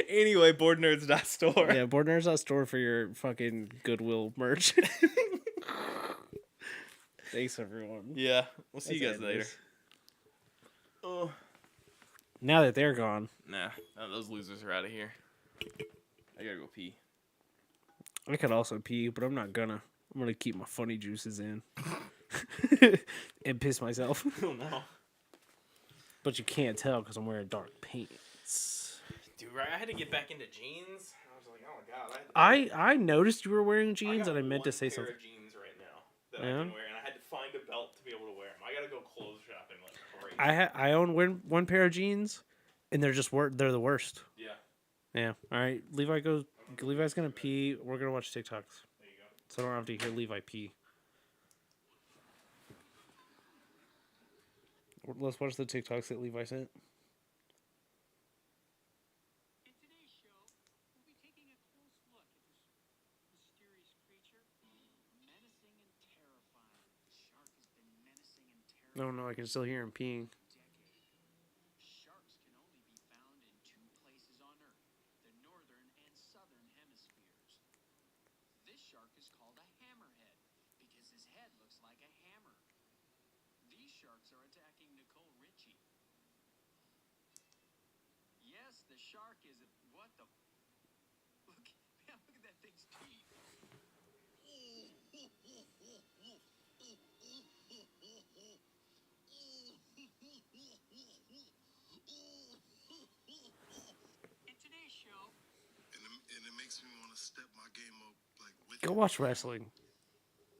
Anyway, boardnerds.store. Yeah, boardnerds.store for your fucking Goodwill merch. Thanks, everyone. Yeah, we'll see you guys later. Oh. Now that they're gone. Nah, those losers are out of here. I gotta go pee. I could also pee, but I'm not gonna. I'm gonna keep my funny juices in. And piss myself. Oh, no. But you can't tell because I'm wearing dark pants. Dude, right? I had to get back into jeans. I was like, oh my god. I noticed you were wearing jeans and I meant to say something. something. I got one pair of jeans right now that I can wear, and I had to find a belt to be able to wear them. I gotta go clothes shopping like crazy. I own one pair of jeans, and they're the worst. Yeah. Yeah. All right. Levi's gonna pee. We're gonna watch TikToks. There you go. So I don't have to hear Levi pee. Let's watch the TikToks that Levi sent. In today's show, we'll be taking a close look at this mysterious creature. Menacing and terrifying. The shark has been menacing and terrifying. No, I can still hear him peeing. Sharks can only be found in two places on Earth, the northern and southern hemispheres. This shark is called a hammerhead because his head looks like a hammer. These sharks are attacking Nicole Richie. Yes, the shark is what the look at that thing's In today's show, And it makes me want to step my game up like with Go watch wrestling.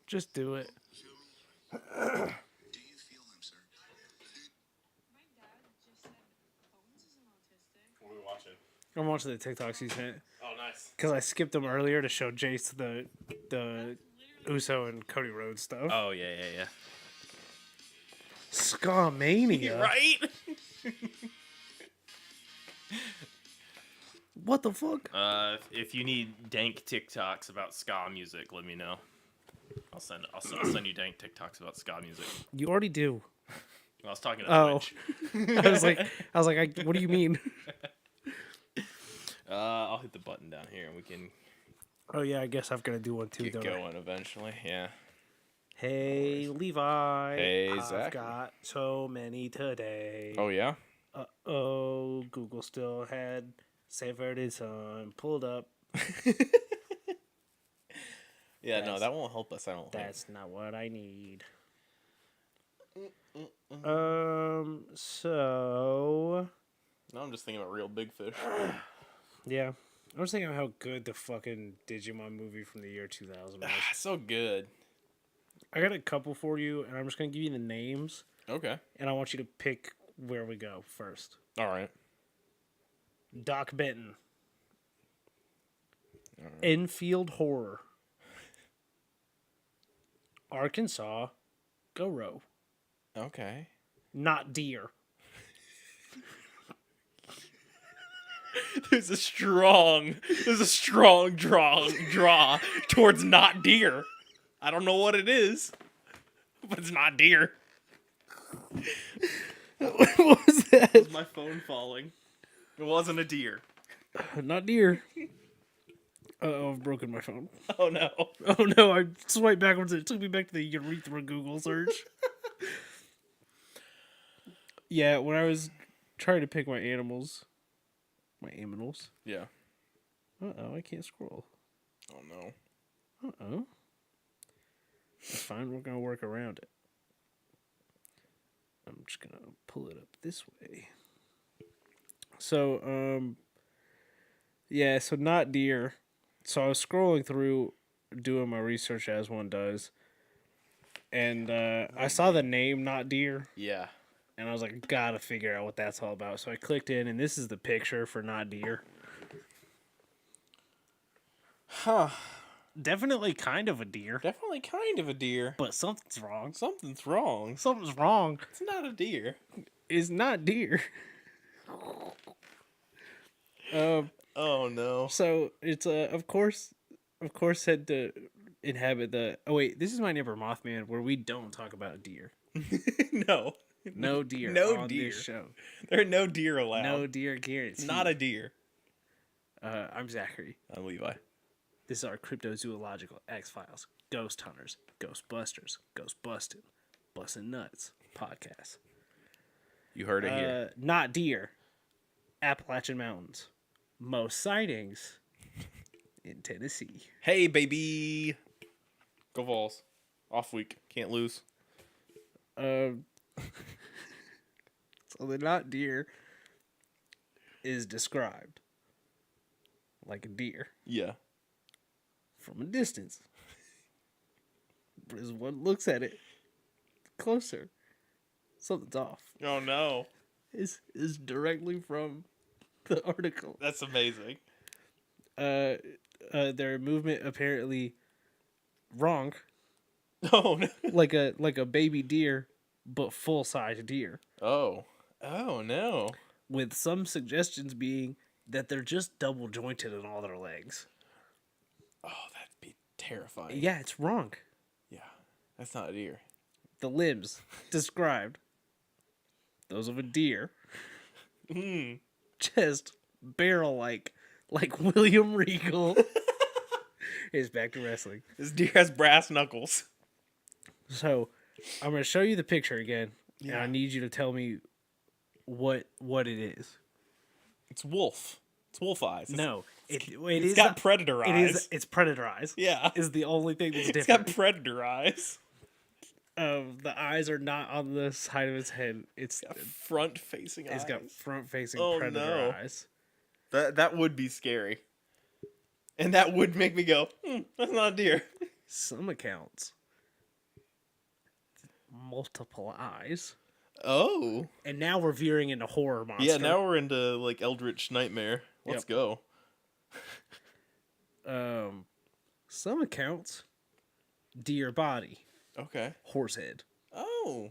Just do it. you feel me? Do you feel him, sir? My dad just said Bones isn't autistic. What are we watching? I'm watching the TikToks he sent Oh, nice. because I skipped them earlier to show Jace the Uso and Cody Rhodes stuff. Oh, yeah, yeah, yeah. Ska-mania. Right? What the fuck? If you need dank TikToks about ska music, let me know. I'll send you dank TikToks about ska music. You already do. I was talking to Oh. Twitch. I was like, what do you mean? I'll hit the button down here and we can Oh yeah, I guess I've got to do one too. get Don't I? going eventually. Yeah. Hey Levi. Hey, I've Zach. got so many today. Oh yeah. Oh, Google still had Saturday Sun pulled up. Yeah, no, That's- that won't help us. I don't think. That's not what I need. So No, I'm just thinking about real big fish. yeah, I was thinking of how good the fucking Digimon movie from the year 2000 was. So good. I got a couple for you, and I'm just gonna give you the names, Okay. and I want you to pick where we go first. All right. Doc Benton, Enfield Horror, Arkansas, Goro, Okay. Not Deer, There's a strong draw towards not deer. I don't know what it is, but it's not deer. what was that? It was my phone falling. It wasn't a deer. Not Deer. Oh, I've broken my phone. Oh no. Oh no, I swiped backwards and it took me back to the urethra Google search. Yeah, when I was trying to pick my animals. Yeah. Uh-oh, I can't scroll. Oh no. Uh-oh. It's fine, we're gonna work around it. I'm just gonna pull it up this way. So, yeah, so Not Deer. So I was scrolling through, doing my research as one does, and I saw the name Not Deer, Yeah. and I was like, gotta figure out what that's all about. So I clicked in, and this is the picture for Not Deer. Huh. Definitely kind of a deer, Definitely kind of a deer. but something's wrong. Something's wrong. Something's wrong. It's not a deer. It's not deer. Oh no. So it's of course had to inhabit the. Oh wait, this is my neighbor Mothman, where we don't talk about deer. No. No deer. No on deer. This show. There are no deer allowed. No deer guaranteed. Not a deer. I'm Zachary. I'm Levi. This is our cryptozoological X-Files, Ghost Hunters, Ghostbusters, Ghost Bustin', Bustin' Nuts podcast. You heard it here. Not deer. Appalachian Mountains. Most sightings in Tennessee. Hey, baby. Go Vols. Off week. Can't lose. So the not deer is described like a deer Yeah. from a distance. But as one looks at it closer, something's off. Oh no. Is directly from the article. That's amazing. Their movement apparently wrong, Oh no. like a baby deer, but full size deer. Oh. Oh no. With some suggestions being that they're just double jointed in all their legs. Oh, that'd be terrifying. Yeah, it's wrong. Yeah. That's not a deer. The limbs described those of a deer. Chest barrel like William Regal. It's back to wrestling. This deer has brass knuckles. So I'm gonna show you the picture again, and Yeah. I need you to tell me what it is. It's wolf. It's wolf eyes. No, It's got predator eyes. It's predator eyes. Yeah. Is the only thing that's It's different. got predator eyes. The eyes are not on the side of its head. It's Front facing eyes. It's got front facing Oh, predator no. eyes. That would be scary. And that would make me go, that's not a deer. Some accounts. Multiple eyes. Oh. And now we're veering into horror monster. Yeah, now we're into like Eldritch Nightmare. Let's go. Some accounts, deer body, Okay. horse head, Oh.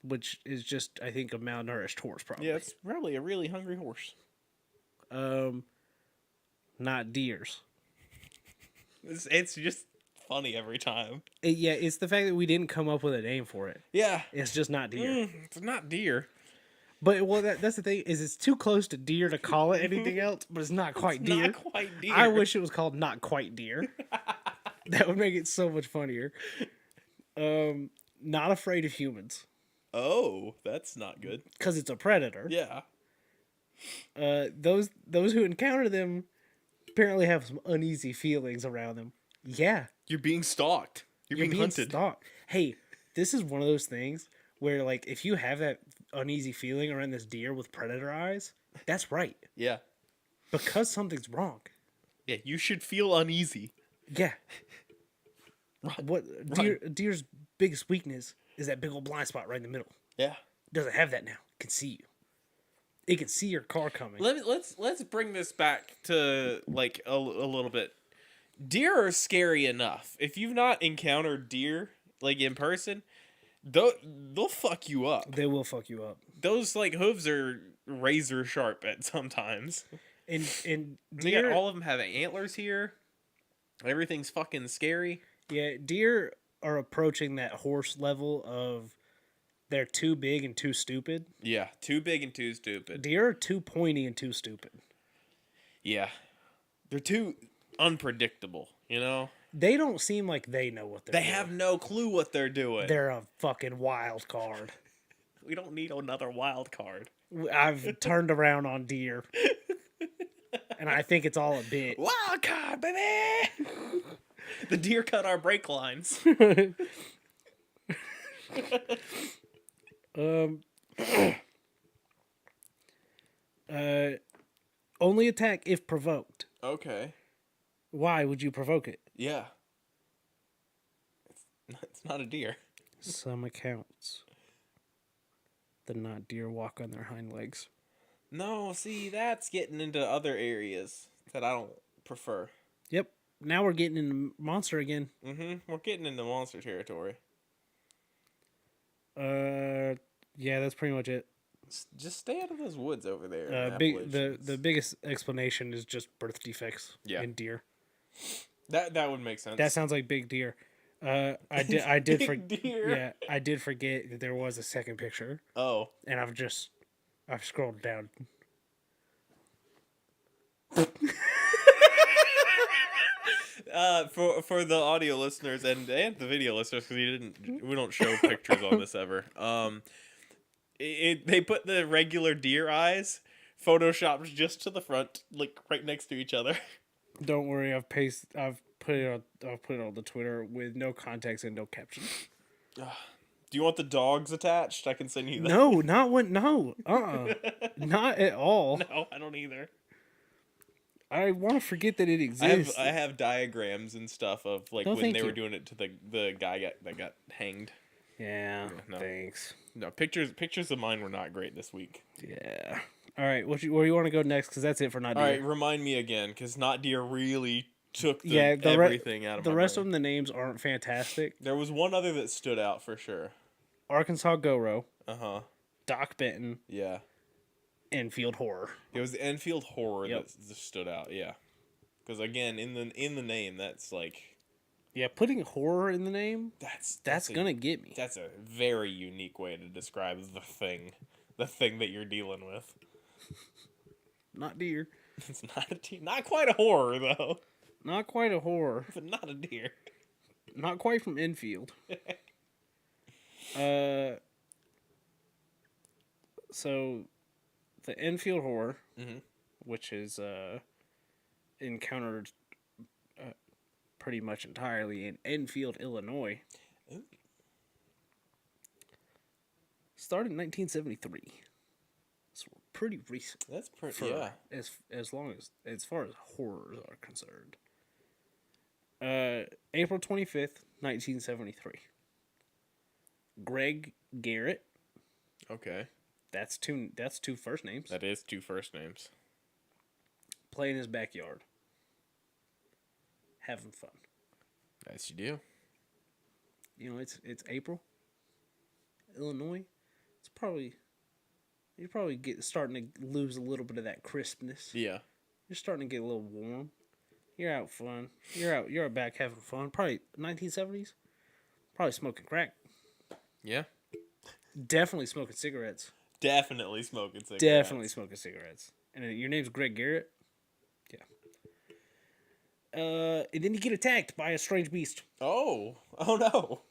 which is just, I think, a malnourished horse, probably. Yeah, it's probably a really hungry horse. Not deers. It's just funny every time. Yeah, it's the fact that we didn't come up with a name for it. Yeah. It's just not deer. It's not deer. But well, that's the thing, is it's too close to deer to call it anything else, but it's not quite deer. Not quite deer. I wish it was called not quite deer. That would make it so much funnier. Not afraid of humans Oh, that's not good. because it's a predator. Yeah. Those who encounter them apparently have some uneasy feelings around them. Yeah, You're being stalked. You're being hunted. stalked. Hey, this is one of those things where, like, if you have that uneasy feeling around this deer with predator eyes, that's right. Yeah. Because something's wrong. Yeah, you should feel uneasy. Yeah. What deer's biggest weakness is that big old blind spot right in the middle. Yeah. Doesn't have that now. It can see you. It can see your car coming. Let's bring this back to like a little bit. Deer are scary enough. If you've not encountered deer like in person, they'll fuck you up. They will fuck you up. Those like hooves are razor sharp at sometimes. And They deer, got, all of them have antlers here. Everything's fucking scary. yeah, deer are approaching that horse level of they're too big and too stupid. Yeah, too big and too stupid. Deer are too pointy and too stupid. Yeah, they're too unpredictable. You know, They don't seem like they know what they're they doing. have no clue what they're doing. They're a fucking wild card. We don't need another wild card. I've turned around on deer. And I think it's all a bit. Wild card, baby. The deer cut our brake lines. Only attack if provoked. Okay. Why would you provoke it? Yeah. It's not a deer. Some accounts. The not deer walk on their hind legs. No, see, that's getting into other areas that I don't prefer. Yep. Now we're getting into monster again. We're getting into monster territory. Yeah, that's pretty much it. Just stay out of those woods over there. in The Appalachians. biggest explanation is just birth defects in deer. That would make sense. That sounds like big deer. I did Big forget. deer. Yeah, I did forget that there was a second picture, Oh. and I've scrolled down. For the audio listeners and the video listeners, because we don't show pictures on this ever. They put the regular deer eyes photoshopped just to the front, like right next to each other. Don't worry, I've put it on the Twitter with no context and no caption. Do you want the dogs attached? I can send you that. No, not at all. No, I don't either. I want to forget that it exists. I have diagrams and stuff of like No, when thank they were you. doing it to the guy that got hanged. Yeah, no. thanks. No, pictures of mine were not great this week. Yeah. All right, where you want to go next? Because that's it for not All deer. right, remind me again, because not deer really took The everything out of the my rest brain. of them, the names aren't fantastic. There was one other that stood out for sure. Arkansas Goro, Doc Benton, Yeah. Enfield Horror. It was the Enfield Horror Yep. that stood out. Yeah. Because again, in the name, that's like Yeah, putting horror in the name, that's a- gonna get me. That's a very unique way to describe the thing that you're dealing with. Not deer. It's not quite a horror though, Not quite a horror. but not a deer. Not quite from Enfield. So, the Enfield Horror which is encountered pretty much entirely in Enfield, Illinois. Ooh. Started in 1973. So pretty recent. That's pretty. For Yeah. as far as horrors are concerned. April 25th, 1973. Greg Garrett. Okay. That's two first names. That is 2 first names. Play in his backyard. Having fun. Yes, you do. You know, it's April. Illinois. You're probably starting to lose a little bit of that crispness. Yeah. You're starting to get a little warm. You're out fun. You're out back having fun. Probably 1970s. Probably smoking crack. Yeah. Definitely smoking cigarettes. Definitely smoking cigarettes. Definitely smoking cigarettes. And your name's Greg Garrett? Yeah. And then you get attacked by a strange beast. Oh. Oh no.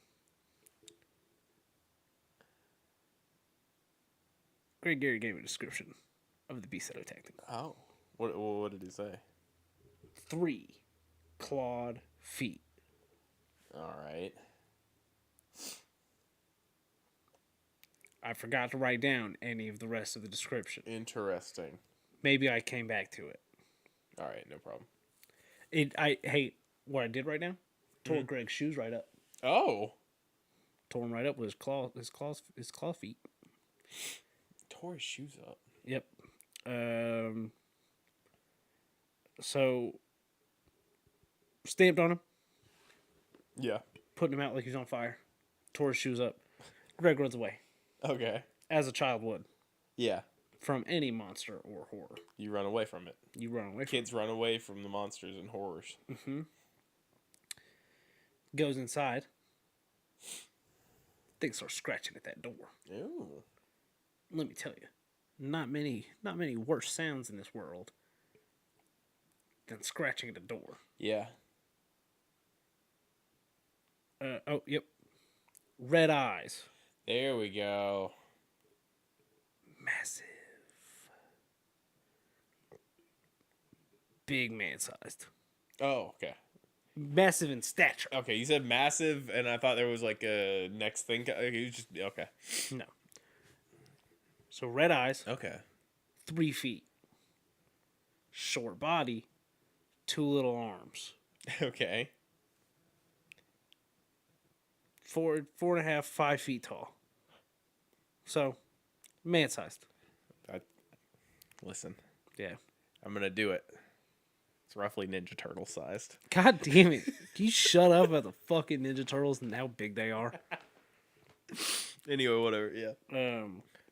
Greg Garrett gave a description of the beast that attacked him. Oh. What did he say? 3 clawed feet. All right. I forgot to write down any of the rest of the description. Interesting. Maybe I came back to it. All right, no problem. What I did right now? Tore Greg's shoes right up. Oh. Tore him right up with his claw feet. Tore his shoes up. Yep. So stamped on him, Yeah. putting him out like he's on fire. Tore his shoes up. Greg runs away, Okay. as a child would, Yeah. from any monster or horror. You run away from it. You run away from Kids run away from the monsters and horrors. it. Goes inside. Things start scratching at that door. Ooh. Let me tell you, not many worse sounds in this world than scratching at a door. Yeah. Yep. Red eyes. There we go. Massive. Big man sized. Oh, okay. Massive in stature. Okay, you said massive, and I thought there was like a next thing. You just okay. No. So red eyes, Okay. 3 feet. Short body, 2 little arms. Okay. 4.5, 5 feet tall. So, man sized. Listen, Yeah. I'm gonna do it. It's roughly Ninja Turtle sized. God damn it. Can you shut up about the fucking Ninja Turtles and how big they are? Anyway, whatever. Yeah.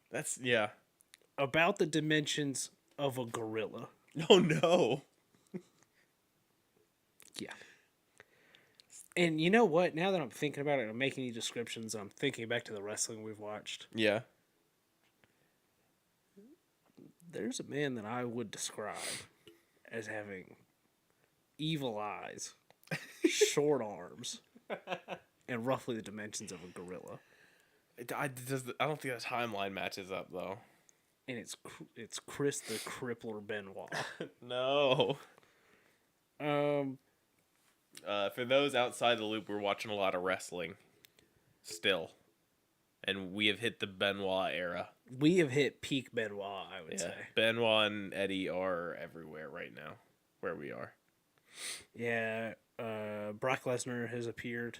That's yeah. About the dimensions of a gorilla. Oh no. Yeah. And you know what? Now that I'm thinking about it, I'm making these descriptions. I'm thinking back to the wrestling we've watched. Yeah. There's a man that I would describe as having evil eyes, short arms, and roughly the dimensions of a gorilla. I don't think that timeline matches up though. And it's Chris the Crippler Benoit. No. For those outside the loop, we're watching a lot of wrestling. Still. And we have hit the Benoit era. We have hit peak Benoit, I would say. Benoit and Eddie are everywhere right now, where we are. Yeah, Brock Lesnar has appeared.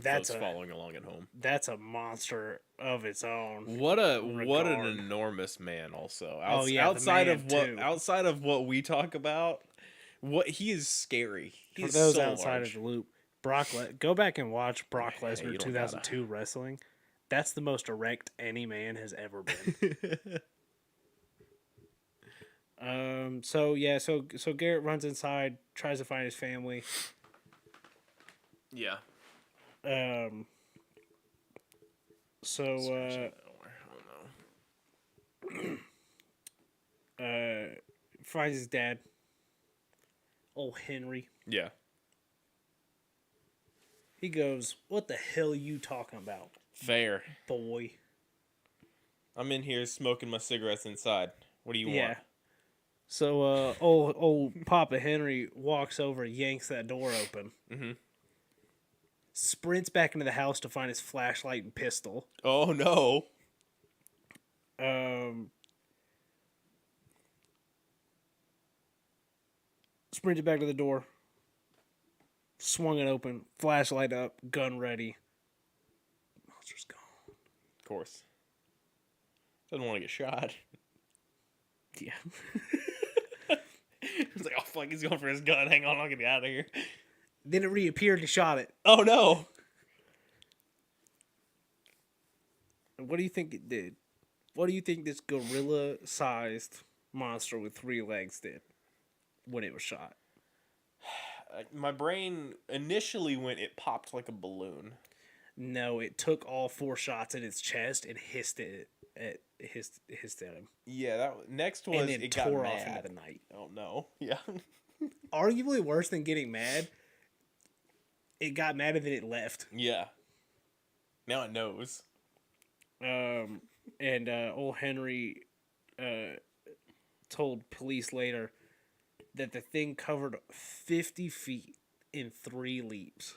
That's following along at home. That's a monster of its own. What an regard. enormous man! Also, outside of what we talk about, what he is scary. For those outside of the loop, go back and watch Brock you Lesnar don't 2002 wrestling. That's the most erect any man has ever been. So Garrett runs inside, tries to find his family. Yeah. Finds his dad. Old Henry. Yeah. He goes, "What the hell you talking about, Fair. boy?" I'm in here smoking my cigarettes inside. What do you want? So old Papa Henry walks over, yanks that door open, sprints back into the house to find his flashlight and pistol. Oh no. Sprinted back to the door, swung it open, flashlight up, gun ready. Monster's gone. Of course. Doesn't want to get shot. Yeah. He's like, oh fuck, he's going for his gun. Hang on, I'll get out of here. Then it reappeared and shot it. Oh no. And what do you think it did? What do you think this gorilla-sized monster with 3 legs did when it was shot? My brain initially went, it popped like a balloon. No, it took all 4 shots in its chest and hissed it. Hissed at him. Yeah, that next was And then it got tore off mad. into the night. Oh no. Yeah. Arguably worse than getting mad, it got mad and then it left. Yeah. Now it knows. And old Henry told police later that the thing covered 50 feet in 3 leaps.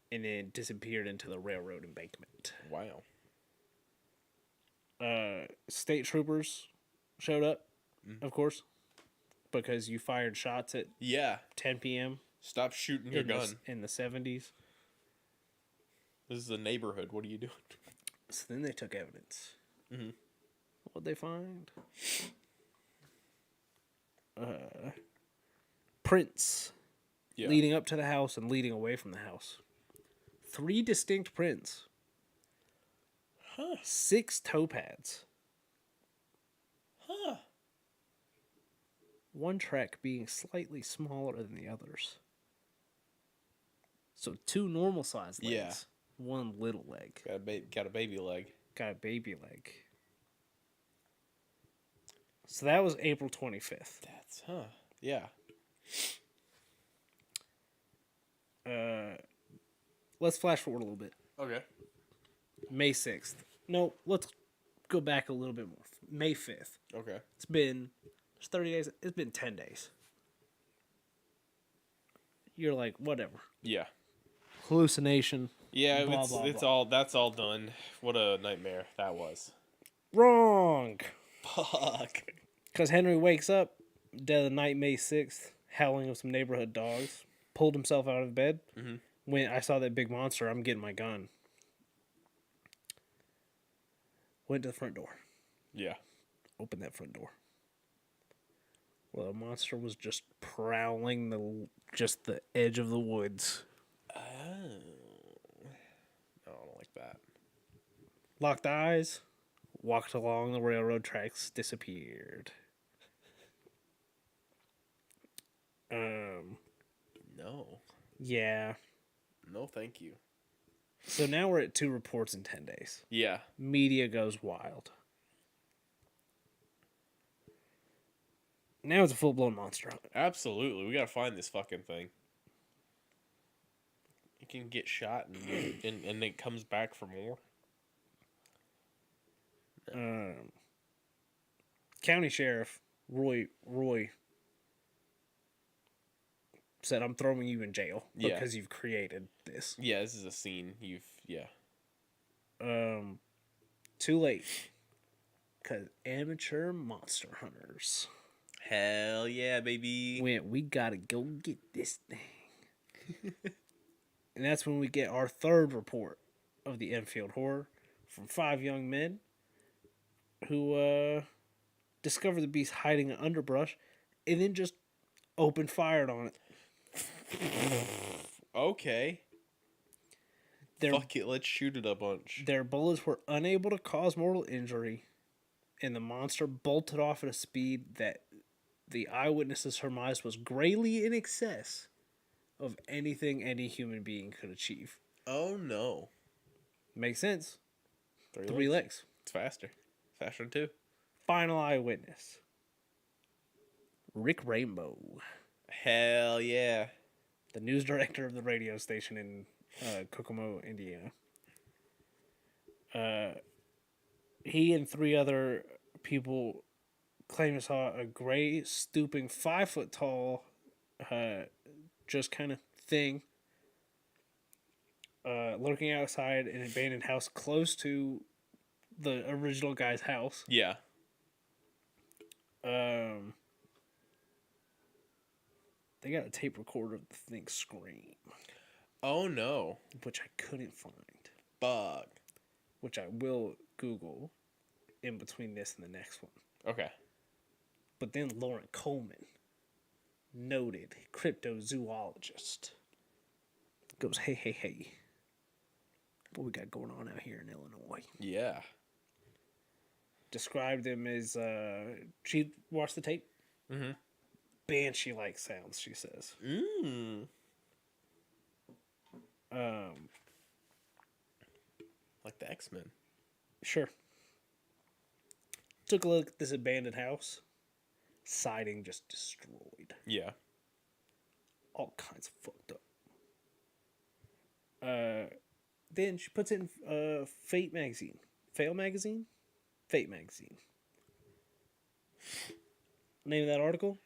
And then disappeared into the railroad embankment. Wow. State troopers showed up, of course, because you fired shots at Yeah. 10 p.m. Stop shooting your gun. in the 70s. This is a neighborhood. What are you doing? So then they took evidence. Mhm. What'd they find? Prints Yeah. leading up to the house and leading away from the house. 3 distinct prints. Huh. 6 toe pads. Huh. One track being slightly smaller than the others. So 2 normal sized legs. Yeah. 1 little leg. Got a baby leg. Got a baby leg. So that was April 25th. That's Yeah. Let's flash forward a little bit. Okay. May 6th. No, let's go back a little bit more. May 5th. Okay. It's been 30 days. It's been 10 days. You're like, whatever. Yeah. Hallucination. Yeah, Blah, it's blah, it's blah. all that's all done. What a nightmare that was. Wrong. Fuck. Because Henry wakes up, dead of the night, May 6th, howling of some neighborhood dogs. Pulled himself out of bed. Mm-hmm. When I saw that big monster, I'm getting my gun. Went to the front door. Yeah. Opened that front door. Well, the monster was just prowling the edge of the woods. Oh. No, I don't like that. Locked eyes, walked along the railroad tracks, disappeared. No. Yeah. No, thank you. So now we're at 2 reports in 10 days. Yeah. Media goes wild. Now it's a full-blown monster hunt. Absolutely. We gotta find this fucking thing. It can get shot and it comes back for more. County Sheriff Roy said, "I'm throwing you in jail Yeah. because you've created this." Yeah, this is a scene. Too late. Because amateur monster hunters Hell yeah, baby. we gotta go get this thing. And that's when we get our 3rd report of the Enfield horror from 5 young men who discovered the beast hiding in underbrush and then just opened fire on it. Okay. Their, Fuck it, let's shoot it a bunch. their bullets were unable to cause mortal injury, and the monster bolted off at a speed that the eyewitnesses surmised was greatly in excess of anything any human being could achieve. Oh no. Makes sense. 3 3 legs. It's faster. Faster than 2. Final eyewitness. Rick Rainbow, Hell yeah. the news director of the radio station in Kokomo, Indiana. He and 3 other people claim to saw a gray, stooping, 5 foot tall, just kind of thing, lurking outside an abandoned house close to the original guy's house. Yeah. They got a tape recorder of the thing scream, Oh no. which I couldn't find, Bug. which I will Google in between this and the next one. Okay. But then Lauren Coleman, noted cryptozoologist, goes, hey, what we got going on out here in Illinois? Yeah. Described them as, she watched the tape. Mm-hmm. Banshee-like sounds, she says. Like the X-Men. Sure. Took a look at this abandoned house. Siding just destroyed. Yeah. All kinds of fucked up. Then she puts it in Fate magazine. Fail magazine? Fate magazine. Name of that article?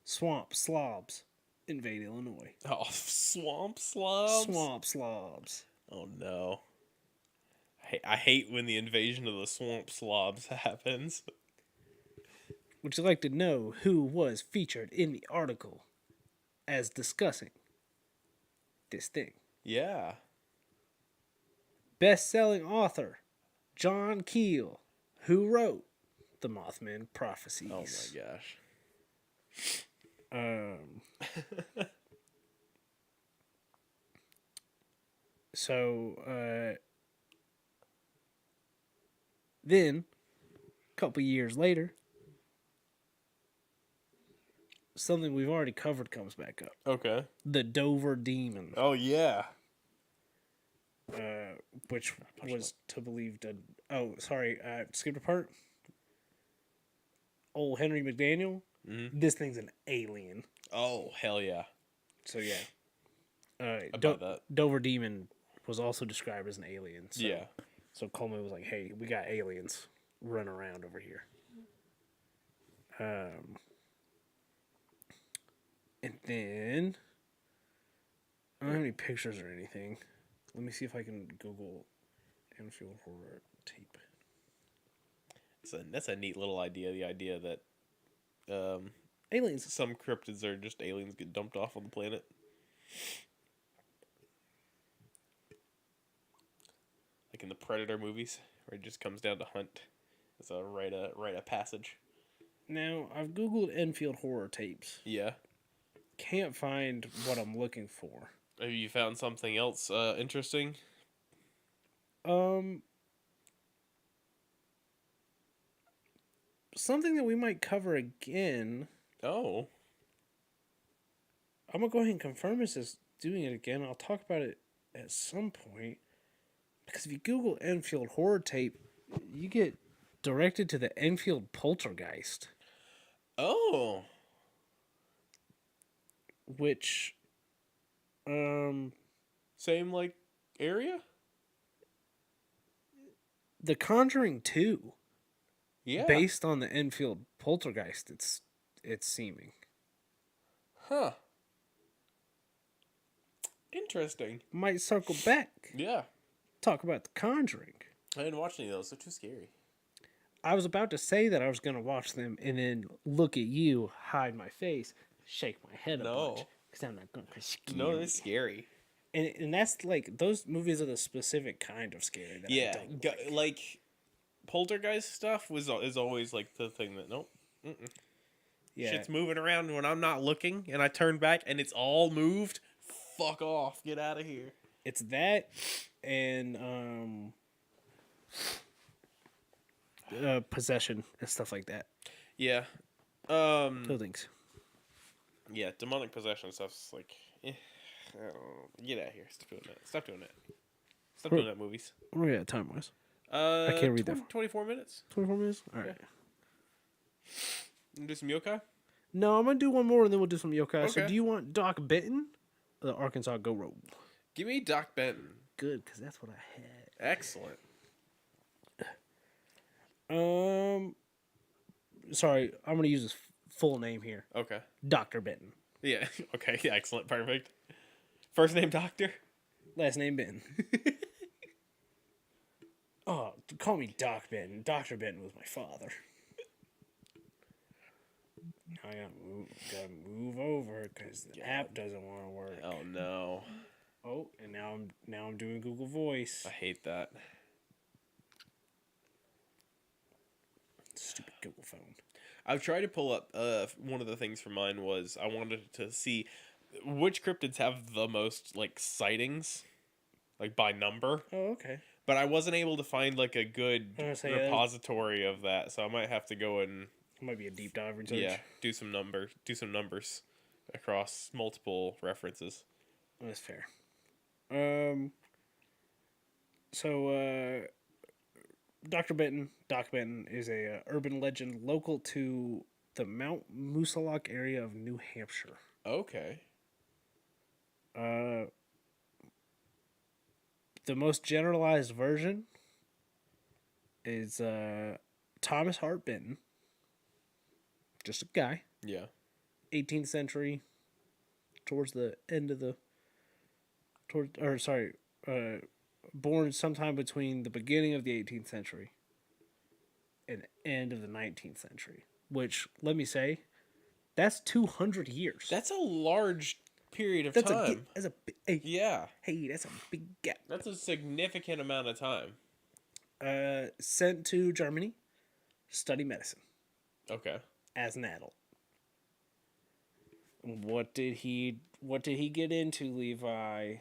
Swamp Slobs Invade Illinois. Oh, swamp slobs? Swamp Slobs. Oh no. I hate when the invasion of the swamp slobs happens. Would you like to know who was featured in the article as discussing this thing? Yeah. Best-selling author John Keel, who wrote The Mothman Prophecies. Oh my gosh. So, then, a couple years later, something we've already covered comes back up. Okay. The Dover Demon, Oh yeah. which was to believe to... Oh, sorry, I skipped a part. Old Henry McDaniel, this thing's an alien. Oh hell yeah. So, yeah. About that. Dover Demon was also described as an alien. So, Yeah. So Coleman was like, hey, we got aliens running around over here. And then, I don't have any pictures or anything. Let me see if I can Google Enfield horror tape. That's a neat little idea. The idea that Aliens. some cryptids are just aliens get dumped off on the planet. Like in the Predator movies, where it just comes down to hunt. It's a rite of passage. Now, I've Googled Enfield horror tapes. Yeah. Can't find what I'm looking for. Have you found something else interesting? Something that we might cover again. Oh. I'm gonna go ahead and confirm this is doing it again. I'll talk about it at some point. Because if you Google Enfield horror tape, you get directed to the Enfield poltergeist, Oh. which, Same like area? The Conjuring 2, Yeah. based on the Enfield poltergeist, it's seeming. Huh. Interesting. Might circle back, Yeah. talk about The Conjuring. I didn't watch any of those. They're too scary. I was about to say that I was going to watch them and then look at you, hide my face, shake my head a No. bunch. Because I'm not going to scare No, you. they're scary. And that's like, those movies are the specific kind of scary that I Yeah. don't like. Like, poltergeist stuff is always like the thing that, nope. Yeah. Shit's moving around when I'm not looking and I turn back and it's all moved. Fuck off. Get out of here. It's that and possession and stuff like that. Yeah. Those things. Yeah, demonic possession stuff's like, I don't know. Get out of here. Stop doing that. Stop doing that. Stop doing that, movies. Where are we at time wise? I can't read that. 24 minutes. 24 minutes? All right. You do some yokai? No, I'm going to do one more and then we'll do some yokai. So Okay. do you want Doc Benton or the Arkansas Go Road? Give me Doc Benton. Good, because that's what I had. Excellent. Sorry, I'm gonna use his full name here. Okay. Dr. Benton. Yeah. Okay. Yeah, excellent. Perfect. First name Doctor. Last name Benton. Oh, call me Doc Benton. Dr. Benton was my father. Now I gotta move over because the app doesn't want to work. Oh no. Oh, and now I'm doing Google Voice. I hate that. Stupid Google phone. I've tried to pull up. One of the things for mine was I wanted to see which cryptids have the most like sightings, like by number. Oh, okay. But I wasn't able to find like a good I was gonna say, repository of that, so I might have to go and It might be a deep dive research. do some numbers across multiple references. That's fair. So, Dr. Benton, Doc Benton, is a urban legend local to the Mount Moosilauke area of New Hampshire. Okay. The most generalized version is Thomas Hart Benton, just a guy, Yeah. 18th century, towards the end of the born sometime between the beginning of the 18th century and end of the 19th century, which, let me say, that's 200 years. That's a large period of That's time. hey, Yeah. hey, that's a big gap. That's a significant amount of time. Sent to Germany, study medicine Okay. as an adult. What did he get into, Levi?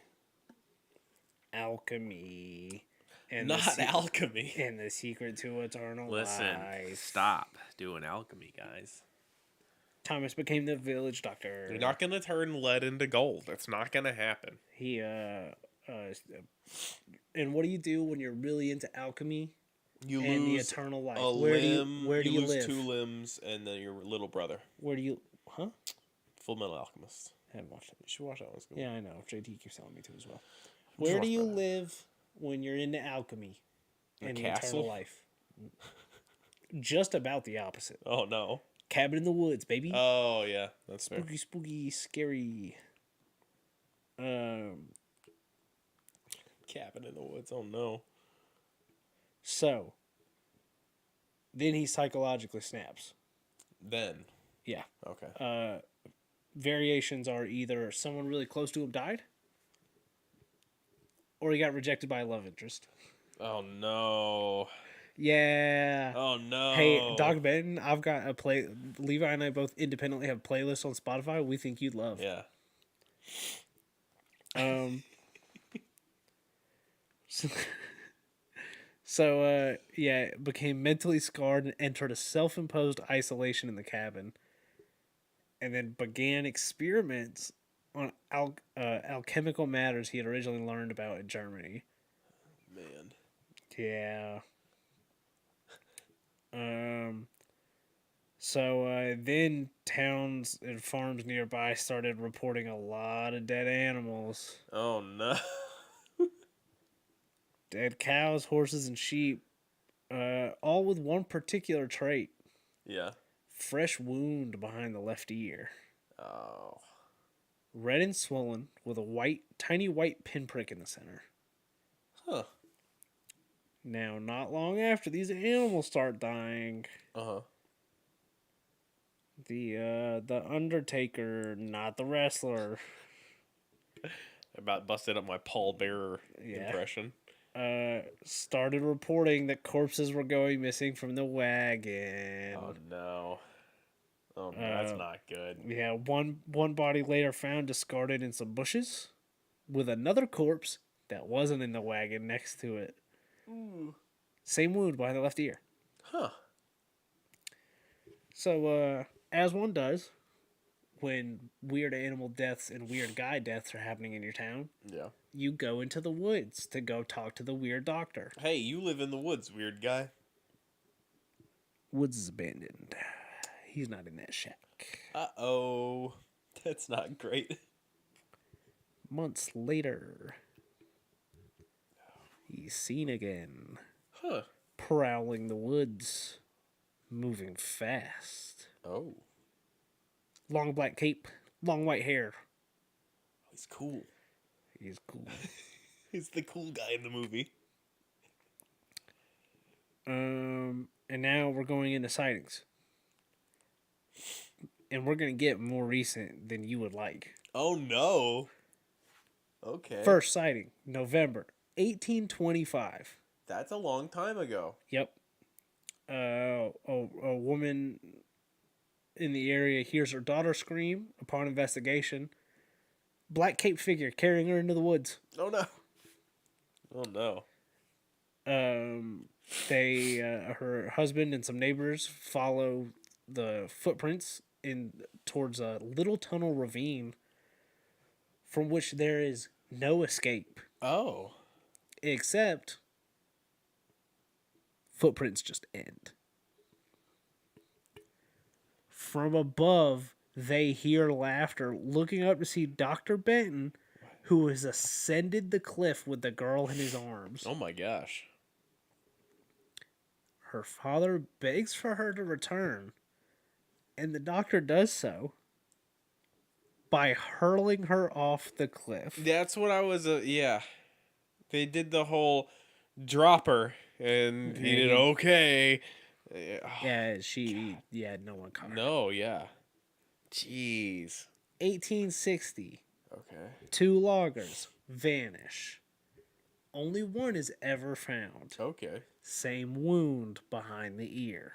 Alchemy. And Not alchemy. And the secret to eternal life. Stop doing alchemy, guys. Thomas became the village doctor. You're not gonna turn lead into gold. That's not gonna happen. He and what do you do when you're really into alchemy? You and the lose eternal life. a Where limb. do you lose live? 2 limbs, and then your little brother. Where do you? Huh? Full Metal Alchemist. I haven't watched it. You should watch that one. It's good. Yeah, I know. JT keeps telling me to as well. Where do you live when you're into alchemy and the castle? eternal life? Just about the opposite. Oh no. Cabin in the woods, baby. Oh yeah, that's fair. Spooky, spooky, scary. Cabin in the woods. Oh no. So, then he psychologically snaps. Then. Yeah. Okay. Variations are either someone really close to him died, or he got rejected by a love interest. Oh no. Yeah. Oh no. Hey, Doc Benton, I've got a play. Levi and I both independently have playlists on Spotify we think you'd love. Yeah. So, became mentally scarred and entered a self-imposed isolation in the cabin, and then began experiments on alchemical matters he had originally learned about in Germany. Man. Yeah. So then towns and farms nearby started reporting a lot of dead animals. Oh no. Dead cows, horses, and sheep, all with one particular trait. Yeah. Fresh wound behind the left ear. Oh. Red and swollen, with a tiny white pinprick in the center. Huh. Now, not long after these animals start dying, Uh-huh. the Undertaker, not the wrestler, About busted up my pallbearer Yeah. impression. started reporting that corpses were going missing from the wagon. Oh no. Oh no, that's not good. Yeah, one body later found discarded in some bushes, with another corpse that wasn't in the wagon next to it. Ooh. Same wound behind the left ear. Huh. So, as one does, when weird animal deaths and weird guy deaths are happening in your town, Yeah. you go into the woods to go talk to the weird doctor. Hey, you live in the woods, weird guy. Woods is abandoned. He's not in that shack. Uh-oh. That's not great. Months later, he's seen again. Huh. prowling the woods, moving fast. Oh, Long black cape, long white hair. he's cool. He's cool. He's the cool guy in the movie. And now we're going into sightings. And we're going to get more recent than you would like. Oh no. Okay. First sighting, November 1825. That's a long time ago. Yep. A woman in the area hears her daughter scream. Upon investigation, black cape figure carrying her into the woods. Oh no. Oh no. Her husband and some neighbors follow the footprints towards a little tunnel ravine from which there is no escape, Oh. except footprints just end. From above, they hear laughter, looking up to see Dr. Benton, who has ascended the cliff with the girl in his arms. Oh my gosh. Her father begs for her to return, and the doctor does so by hurling her off the cliff. That's what I was. Yeah. They did the whole dropper, and he did okay. Yeah, no one caught her. No, yeah. Jeez. 1860, Okay. 2 loggers vanish. Only one is ever found. Okay. Same wound behind the ear.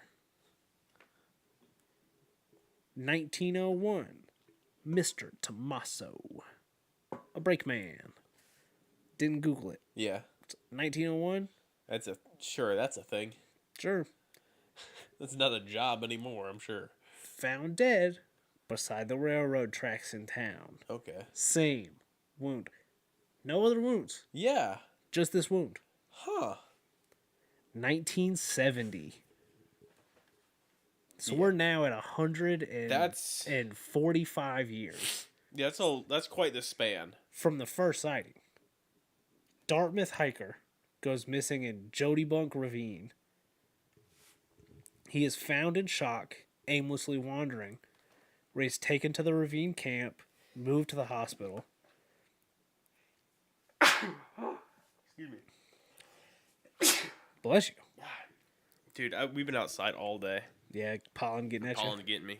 1901, Mr. Tommaso, a brakeman. Didn't Google it. Yeah. 1901? That's a thing. Sure. That's not a job anymore, I'm sure. Found dead beside the railroad tracks in town. Okay. Same wound. No other wounds. Yeah. Just this wound. Huh. 1970. So we're now at 145 years Yeah, that's quite the span. from the first sighting. Dartmouth hiker goes missing in Jodybunk Ravine. He is found in shock, aimlessly wandering, where he's taken to the ravine camp, moved to the hospital. Excuse me. Bless you. Dude, we've been outside all day. Yeah, pollen getting at Pollen getting me.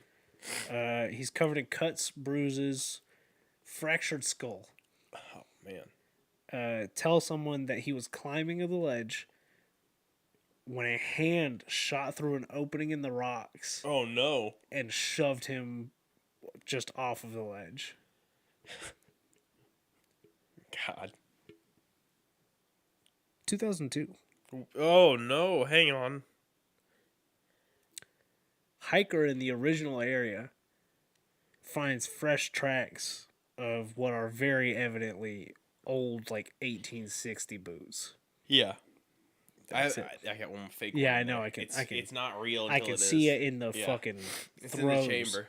you. He's covered in cuts, bruises, fractured skull. Oh, man. Tell someone that he was climbing the ledge when a hand shot through an opening in the rocks Oh, no. and shoved him just off of the ledge. God. 2002. Oh, no. Hang on. Hiker in the original area finds fresh tracks of what are very evidently old, like 1860 boots. Yeah. I That's it. got one fake Yeah, one I in know, there. I can- It's not real until I can it see is. it in the Yeah. fucking It's throws. in the chamber.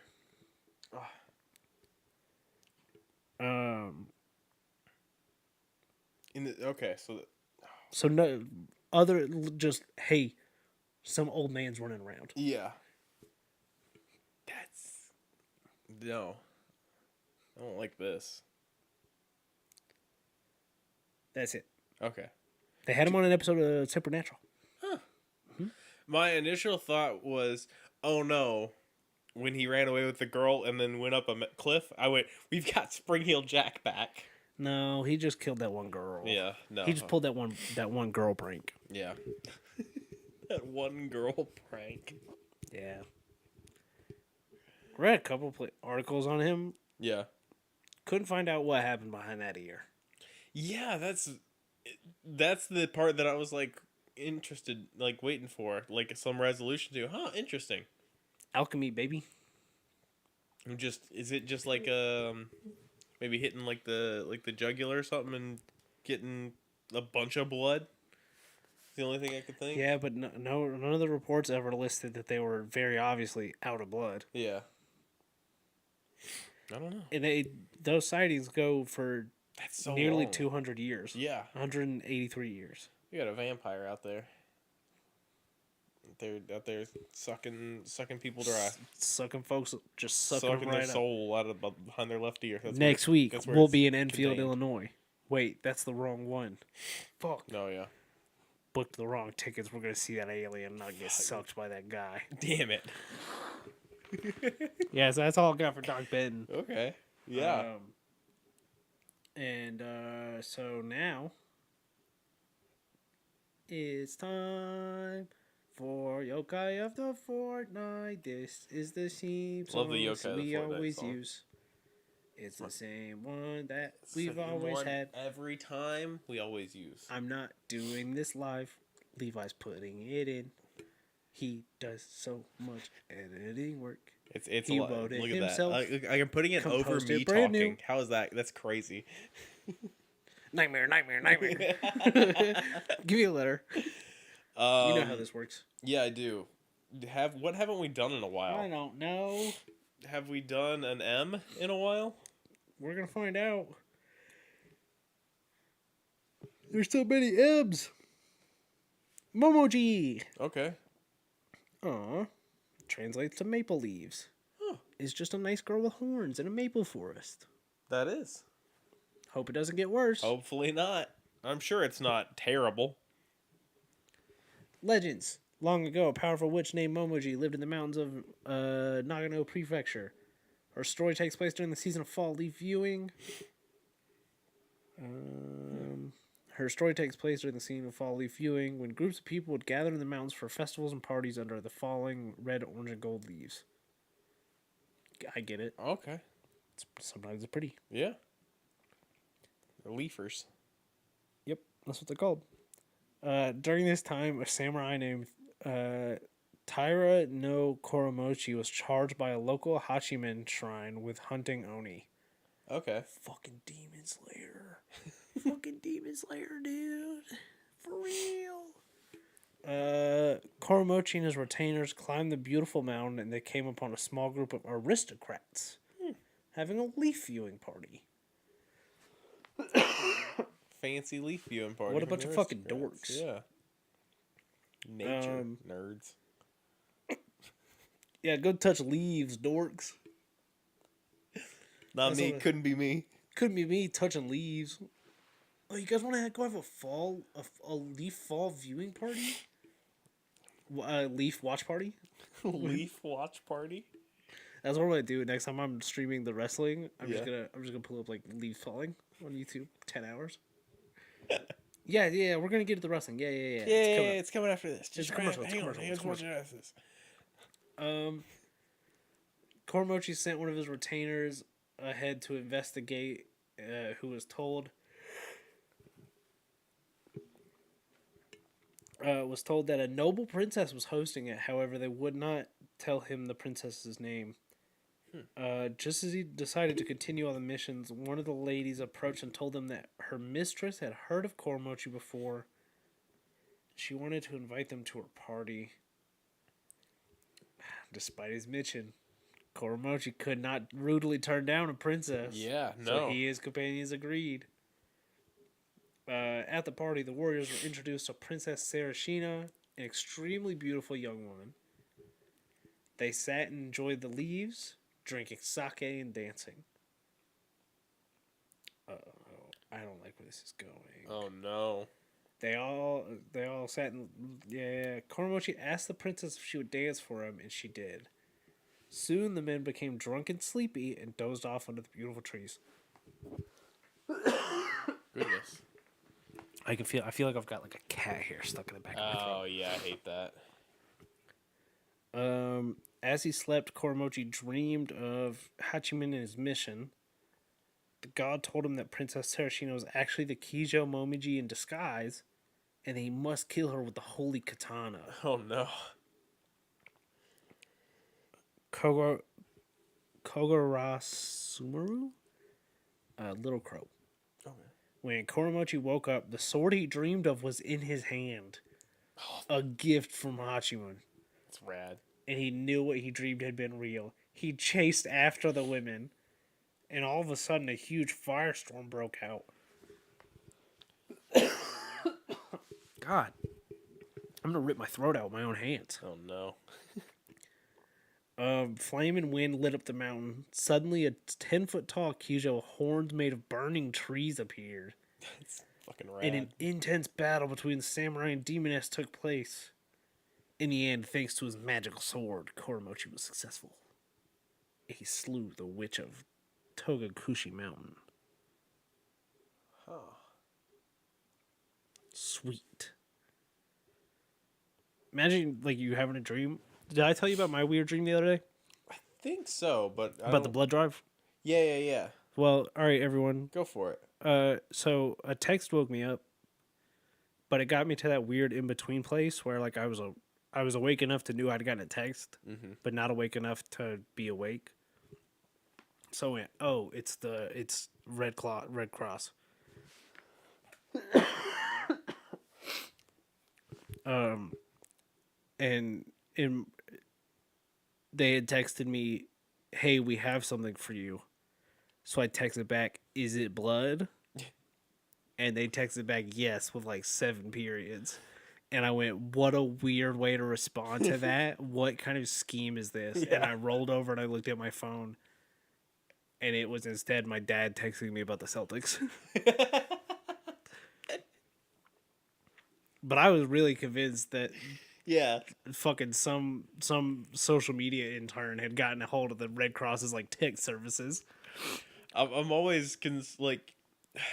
Okay, So no other just hey, some old man's running around. yeah. No. I don't like this. That's it. Okay. They had him on an episode of Supernatural. My initial thought was, oh no, when he ran away with the girl and then went up a cliff, I went, we've got Spring Heel Jack back. No, he just killed that one girl. Yeah, no. He just pulled that one girl prank. Yeah. That one girl prank. Yeah. Read a couple articles on him. Yeah. Couldn't find out what happened behind that ear. Yeah, that's the part that I was like interested, like waiting for, like some resolution to. Huh, interesting. Alchemy, baby. Is it just like maybe hitting like the jugular or something and getting a bunch of blood? The only thing I could think. Yeah, but none of the reports ever listed that they were very obviously out of blood. Yeah. I don't know. And those sightings go for That's so nearly long. 200 years. Yeah. 183 years. You got a vampire out there. Out there sucking people dry, Sucking folks, just sucking them sucking right their up. soul out of behind their left ear. That's Next where, week, that's where we'll it's be in Enfield, contained. Illinois. Wait, that's the wrong one. Fuck. Oh yeah. Booked the wrong tickets. We're going to see that alien, not get sucked by that guy. Damn it. Yeah, so that's all I got for Doc Benton. Okay. Yeah. So now it's time for Yokai of the Fortnight. This is the theme Love the song Yokai of the we Fortnight always song. use. It's the same one that Same we've always one had. every time. We always use. I'm not doing this live. Levi's putting it in. He does so much editing work. It's He a lot. wrote it Look himself, at that. I'm putting it over composed it me brand talking. new. How is that? That's crazy. Nightmare. Give me a letter. You know how this works. Yeah, I do. What haven't we done in a while? I don't know. Have we done an M in a while? We're gonna find out. There's so many M's. Momoji. Okay. Aw. Translates to maple leaves. Huh. Is just a nice girl with horns in a maple forest. That is. Hope it doesn't get worse. Hopefully not. I'm sure it's not terrible. Legends. Long ago, a powerful witch named Momoji lived in the mountains of Nagano Prefecture. Her story takes place during the season of fall leaf viewing. Her story takes place during the season of fall leaf viewing when groups of people would gather in the mountains for festivals and parties under the falling red, orange, and gold leaves. I get it. Okay. Sometimes it's pretty. Yeah. They're leafers. Yep, that's what they're called. During this time, a samurai named Taira no Koromochi was charged by a local Hachiman shrine with hunting Oni. Okay. Fucking Demon Slayer. Fucking Demon Slayer, dude. For real. Koromochi and his retainers climbed the beautiful mountain and they came upon a small group of aristocrats having a leaf viewing party. Fancy leaf viewing party. What a from bunch the of fucking aristocrats. dorks. Yeah. Nature nerds. Yeah, go touch leaves, dorks. Not That's me. what I- Couldn't be me. Couldn't be me touching leaves. Oh, you guys want to go have a leaf fall viewing party? Leaf watch party? Leaf watch party. That's what I'm gonna do next time I'm streaming the wrestling. I'm just Yeah. gonna pull up like leaves falling on YouTube, 10 hours. Yeah, we're gonna get to the wrestling. Yeah. Yeah, It's it's coming after this. It's a commercial, it's a Hang on, commercial, hang it's on, a watch it after this. Koromochi sent one of his retainers ahead to investigate, who was told that a noble princess was hosting it. However, they would not tell him the princess's name. Just as he decided to continue on the missions, one of the ladies approached and told him that her mistress had heard of Koromochi before. She wanted to invite them to her party. Despite his mission, Koromochi could not rudely turn down a princess. Yeah, So no. he and his companions agreed. At the party, the warriors were introduced to Princess Sarashina, an extremely beautiful young woman. They sat and enjoyed the leaves, drinking sake and dancing. I don't like where this is going. Oh no. They all sat and Koromochi asked the princess if she would dance for him, and she did. Soon the men became drunk and sleepy and dozed off under the beautiful trees. Goodness. I feel like I've got like a cat hair stuck in the back of my throat. Oh yeah, I hate that. As he slept, Koromochi dreamed of Hachiman and his mission. The god told him that Princess Sarashina was actually the Kijo Momiji in disguise, and he must kill her with the holy katana. Oh no. Kogorasumaru? Little Crow. Okay. When Koromochi woke up, the sword he dreamed of was in his hand. A gift from Hachiman. It's rad. And he knew what he dreamed had been real. He chased after the women, and all of a sudden a huge firestorm broke out. God. I'm gonna rip my throat out with my own hands. Oh no. Flame and wind lit up the mountain. Suddenly, a 10-foot tall Kyujo with horns made of burning trees appeared. It's fucking And rad. an intense battle between the samurai and demoness took place. In the end, thanks to his magical sword, Koromochi was successful. He slew the witch of Togakushi Mountain. Huh. Sweet. Imagine, like, you having a dream. Did I tell you about my weird dream the other day? Think so, but I About the don't- blood drive? Yeah. Well, all right, everyone. Go for it. So a text woke me up, but it got me to that weird in between place where like I was awake enough to know I'd gotten a text, but not awake enough to be awake. So I went, oh, it's Red Cross. And they had texted me, "Hey, we have something for you." So I texted back, "Is it blood?" And they texted back, "Yes," with like 7 periods. And I went, "What a weird way to respond to that. What kind of scheme is this?" And Yeah. I rolled over and I looked at my phone, and it was instead my dad texting me about the Celtics. But I was really convinced that Yeah. fucking some social media intern had gotten a hold of the Red Cross's like tech services. I'm always like,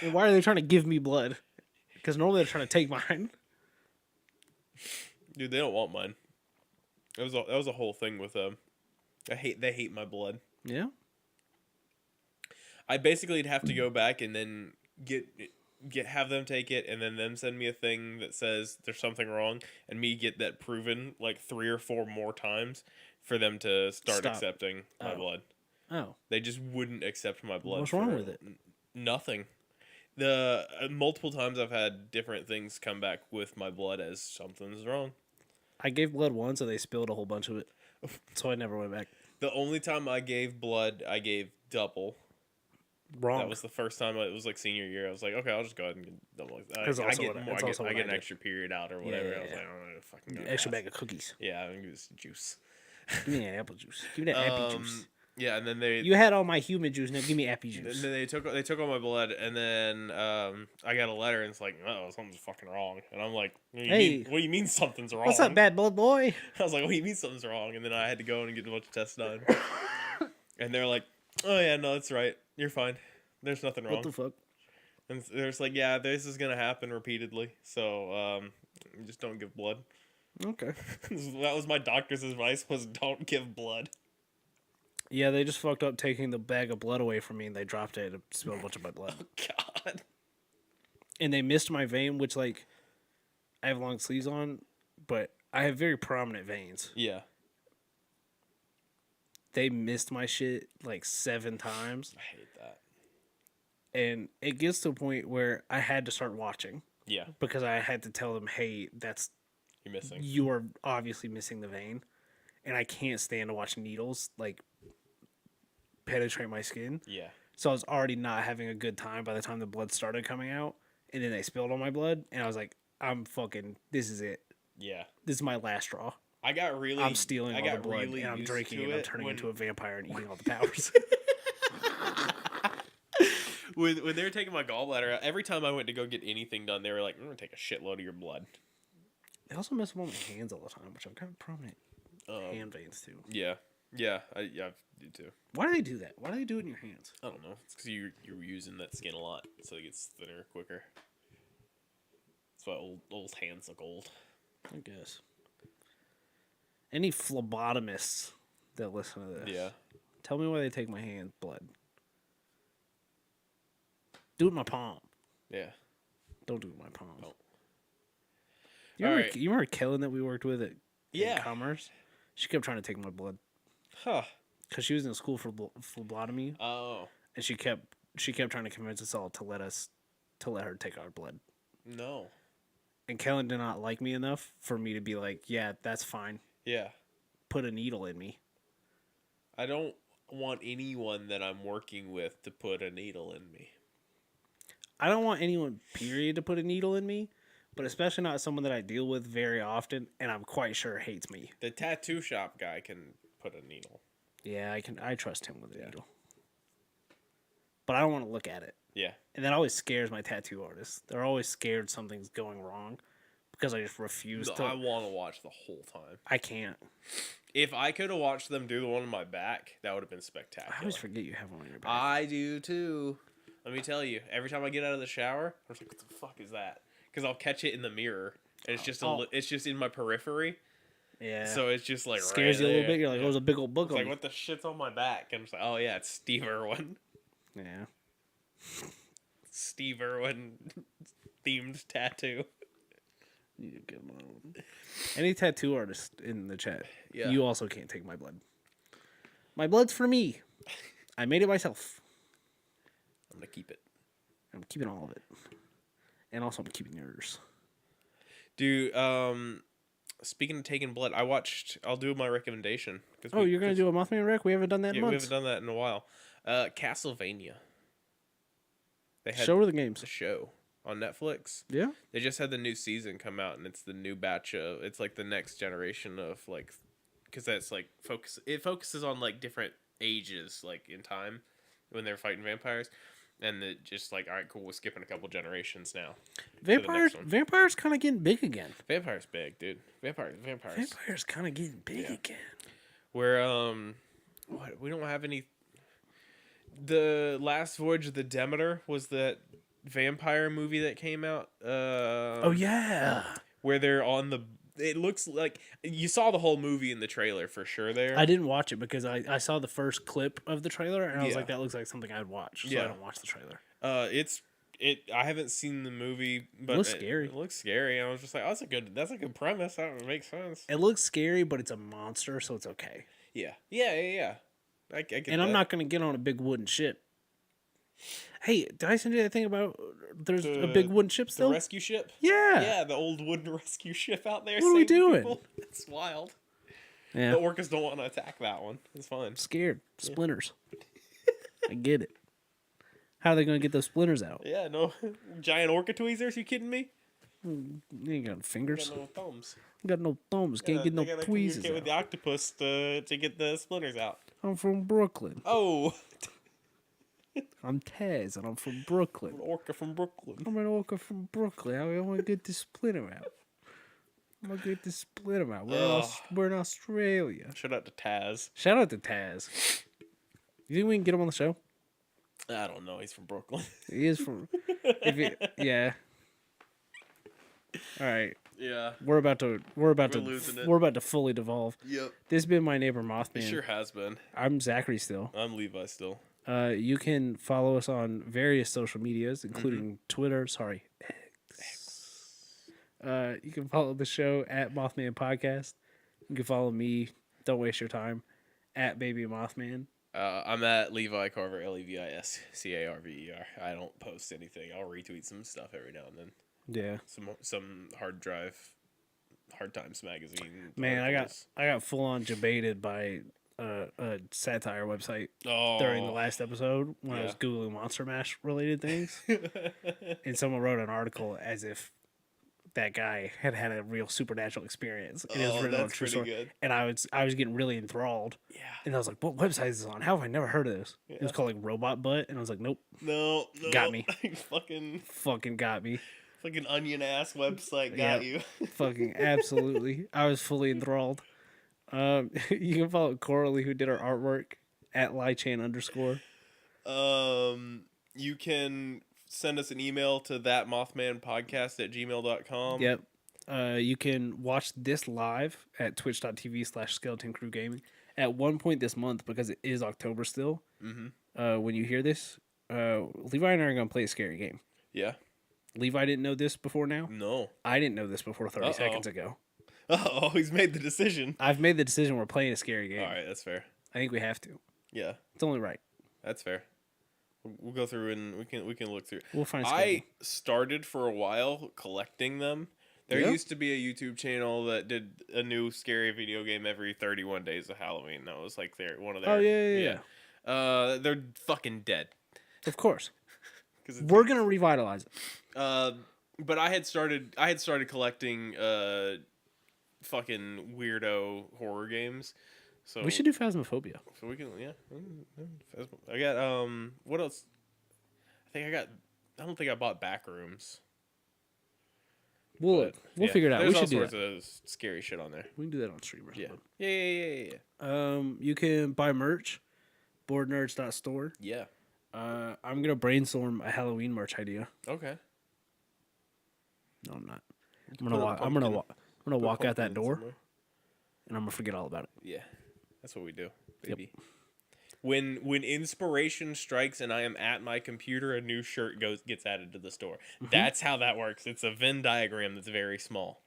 And why are they trying to give me blood? Because normally they're trying to take mine. dude, they don't want mine. That was a whole thing with them. They hate my blood. Yeah. I basically'd have to go back and then have them take it, and then them send me a thing that says there's something wrong, and me get that proven like 3 or 4 more times for them to start Stop. accepting my Oh. blood. Oh. They just wouldn't accept my blood. What's wrong for with it? Nothing. The multiple times I've had different things come back with my blood as something's wrong. I gave blood once and they spilled a whole bunch of it. So I never went back. The only time I gave blood, I gave double. Wrong. That was the first time. It was like senior year. I was like, okay, I'll just go ahead and get double. That's I also get what I- more. that's also I what get I an did. extra period out or whatever. I was Yeah. like, I'm gonna fucking go. Extra fast. bag of cookies. Yeah, I'm gonna use juice. Give me that apple juice. Give me that appy juice. Yeah, and then they You had all my human juice, now give me appy and juice. then they took all my blood, and then I got a letter, and it's like, oh, something's fucking wrong, and I'm like, what do you mean something's wrong? What's up, bad blood boy? I was like, what do you mean something's wrong? And then I had to go in and get a bunch of tests done, and they're like, oh yeah, no, that's right, you're fine, there's nothing wrong. What the fuck? And there's like, yeah, this is gonna happen repeatedly, so just don't give blood. Okay. That was my doctor's advice: was don't give blood. Yeah, they just fucked up taking the bag of blood away from me and they dropped it and spilled a bunch of my blood. God. And they missed my vein, which, like, I have long sleeves on, but I have very prominent veins. Yeah. They missed my shit, like, 7 times. I hate that. And it gets to a point where I had to start watching Yeah. because I had to tell them, hey, You're missing. you are obviously missing the vein. And I can't stand to watch needles, like, penetrate my skin. Yeah. So I was already not having a good time by the time the blood started coming out. And then they spilled on my blood. And I was like, this is it. Yeah. This is my last straw. I got really. I'm stealing all the got blood really and I'm used drinking to and I'm it turning when- into a vampire and eating all the powers. When they were taking my gallbladder out, every time I went to go get anything done, they were like, "I'm gonna take a shitload of your blood." It also messes with my hands all the time, which I've got prominent hand veins too. Yeah. Yeah. I do too. Why do they do that? Why do they do it in your hands? I don't know. It's because you're using that skin a lot, so it gets thinner quicker. That's why old hands look old. I guess. Any phlebotomists that listen to this, Yeah. tell me why they take my hand blood. Do it in my palm. Yeah. Don't do it in my palm. No. You remember Kellen that we worked with at Yeah. in Commerce? She kept trying to take my blood Huh. because she was in school for phlebotomy, Oh. and she kept trying to convince us all to let her take our blood. No. And Kellen did not like me enough for me to be like, yeah, that's fine. Yeah. Put a needle in me. I don't want anyone that I'm working with to put a needle in me. I don't want anyone, period, to put a needle in me. but especially not someone that I deal with very often, and I'm quite sure hates me. The tattoo shop guy can put a needle. Yeah, I trust him with a needle. But I don't want to look at it. Yeah. And that always scares my tattoo artists. They're always scared something's going wrong because I just refuse to. I want to watch the whole time. I can't. If I could have watched them do the one on my back, that would have been spectacular. I always forget you have one on your back. I do too. Let me tell you, every time I get out of the shower, I'm like, what the fuck is that? Because I'll catch it in the mirror. And it's just it's just in my periphery. Yeah. So it's just like scares right you a little there. bit. You're like, oh, there's a big old book It's on like, me. what the shit's on my back? And I'm just like, oh yeah, it's Steve Irwin. Yeah. Steve Irwin themed tattoo. You get my own. Any tattoo artist in the chat, Yeah. you also can't take my blood. My blood's for me. I made it myself. I'm gonna keep it. I'm keeping all of it. And also I'm keeping yours. Dude, speaking of taking blood, I'll do my recommendation. Oh, you're going to do a Mothman rec? We haven't done that in Yeah, we months. haven't done that in a while. Castlevania. They had Show or the games? the show on Netflix. Yeah? They just had the new season come out, and it's the new batch of. It's like the next generation of like, because that's like It focuses on like different ages, like in time, when they're fighting vampires, and it just like, all right, cool, we're skipping a couple generations now. Vampires kind of getting big again. Vampires big, dude. Vampires. Vampires kind of getting big again. Where what we don't have any. The Last Voyage of the Demeter was that vampire movie that came out. Oh yeah. Where they're on the. It looks like you saw the whole movie in the trailer for sure. There, I didn't watch it because I saw the first clip of the trailer and I was Yeah. like, that looks like something I'd watch. So Yeah. I don't watch the trailer. I haven't seen the movie, but looks scary. It looks scary. I was just like, oh, that's a good premise. That makes sense. It looks scary, but it's a monster, so it's okay. Yeah. I get And I'm that. not gonna get on a big wooden ship. Hey, did I send you that thing about there's a big wooden ship The still? rescue ship. Yeah. Yeah, the old wooden rescue ship out there. What are we saving doing? people. It's wild. Yeah. The orcas don't want to attack that one. It's fine. I'm scared. Splinters. I get it. How are they gonna get those splinters out? Yeah, no giant orca tweezers. You kidding me? You ain't got fingers. Got no thumbs. Got no thumbs. Can't get no They gotta tweezers communicate with the out. octopus to get the splinters out. I'm from Brooklyn. Oh, I'm Taz, and I'm from Brooklyn. orca from Brooklyn. I'm an orca from Brooklyn. I want to get this splinter out. I'm gonna get this splinter out. We're in Australia. Shout out to Taz. Shout out to Taz. You think we can get him on the show? I don't know. He's from Brooklyn. He is from. Yeah. All right. Yeah. We're about to losing it. we're about to fully devolve. Yep. This has been my neighbor Mothman. It sure has been. I'm Zachary still. I'm Levi still. You can follow us on various social medias, including Twitter. Sorry, X. You can follow the show at Mothman Podcast. You can follow me. Don't waste your time at Baby Mothman. I'm at Levi Carver, LevisCarver. I don't post anything. I'll retweet some stuff every now and then. Yeah, Some hard times magazine. man, articles. I got full on debated by a satire website Oh. during the last episode when I was Yeah. Googling Monster Mash related things, and someone wrote an article as if that guy had had a real supernatural experience. And it was written on a that's true pretty story. good. And I was getting really enthralled. Yeah. And I was like, what website is this on? How have I never heard of this? It was called like Robot Butt. And I was like, nope, No. Got me. fucking got me. onion ass website got Yep. you. Fucking absolutely. I was fully enthralled. You can follow Coralie, who did our artwork, at Lychan_. You can send us an email to thatmothmanpodcast@gmail.com. Yep. You can watch this live at twitch.tv/Skeleton Crew Gaming. At one point this month, because it is October still, when you hear this, Levi and I are going to play a scary game. Yeah. Levi didn't know this before now. No. I didn't know this before 30 seconds ago. Oh, he's made the decision. I've made the decision we're playing a scary game. All right, that's fair. I think we have to. Yeah, It's only right. that's fair. We'll go through and we can look through. We'll find a I schedule. started for a while collecting them. There Yeah? used to be a YouTube channel that did a new scary video game every 31 days of Halloween. That was like one of their. Oh, yeah. They're fucking dead. Of course. 'Cause We're going to revitalize it. But I had started collecting fucking weirdo horror games. So We should do Phasmophobia. So we can, yeah. I got what else? I don't think I bought Backrooms. We'll Yeah, figure it out. We There's all should do sorts that. of scary shit on there. We can do that on stream or Yeah. something. Yeah. You can buy merch. Boardnerds.store. Yeah. I'm gonna brainstorm a Halloween merch idea. Okay. No, I'm not. Put I'm a gonna pumpkin walk out that in door, somewhere. and I'm gonna forget all about it. Yeah. That's what we do, baby. When inspiration strikes and I am at my computer, a new shirt gets added to the store. That's how that works. It's a Venn diagram that's very small.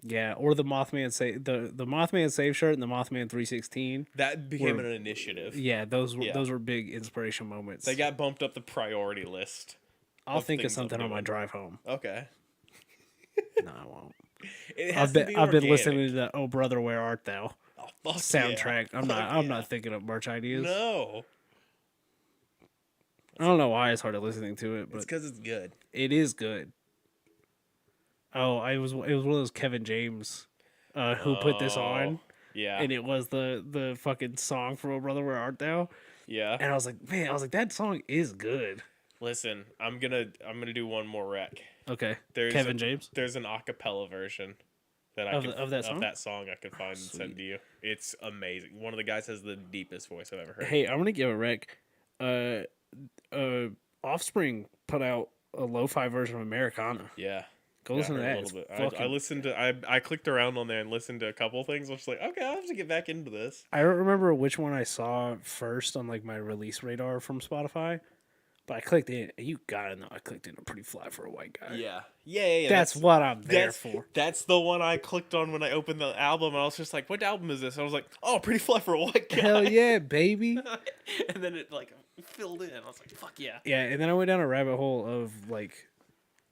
Yeah, or the Mothman save the Mothman save shirt and the Mothman 316. That became an initiative. Yeah, those were big inspiration moments. They got bumped up the priority list. I'll think of things I'm something on my doing. drive home. Okay. No, I won't. It has to I've be been organic. listening to the "Oh Brother, Where Art Thou" Oh, fuck soundtrack. Yeah. I'm not thinking of merch ideas. No. I don't know why I started listening to it, It's but because it's good. it is good. Oh, it was one of those Kevin James who put this on, Yeah. and it was the fucking song from "Oh Brother, Where Art Thou," Yeah. and I was like, that song is good. Listen, I'm gonna do one more rec. Okay, There's Kevin James. There's an acapella version that Of that song? I could find and send to you. It's amazing. One of the guys has the deepest voice I've ever heard. Hey, I'm gonna give a rec. Offspring put out a lo-fi version of Americana. Yeah. Go Yeah, listen I to heard that. a It's little bit. fucking- I listened to. I clicked around on there and listened to a couple things. I was like, okay, I'll have to get back into this. I don't remember which one I saw first on like my release radar from Spotify, but I clicked in. And you gotta know, I clicked in a pretty fly for a white guy. Yeah. That's what I'm there that's, for. That's the one I clicked on when I opened the album. And I was just like, what album is this? And I was like, oh, pretty fly for a white guy. Hell yeah, baby. And then it like filled in. I was like, fuck yeah. Yeah, and then I went down a rabbit hole of like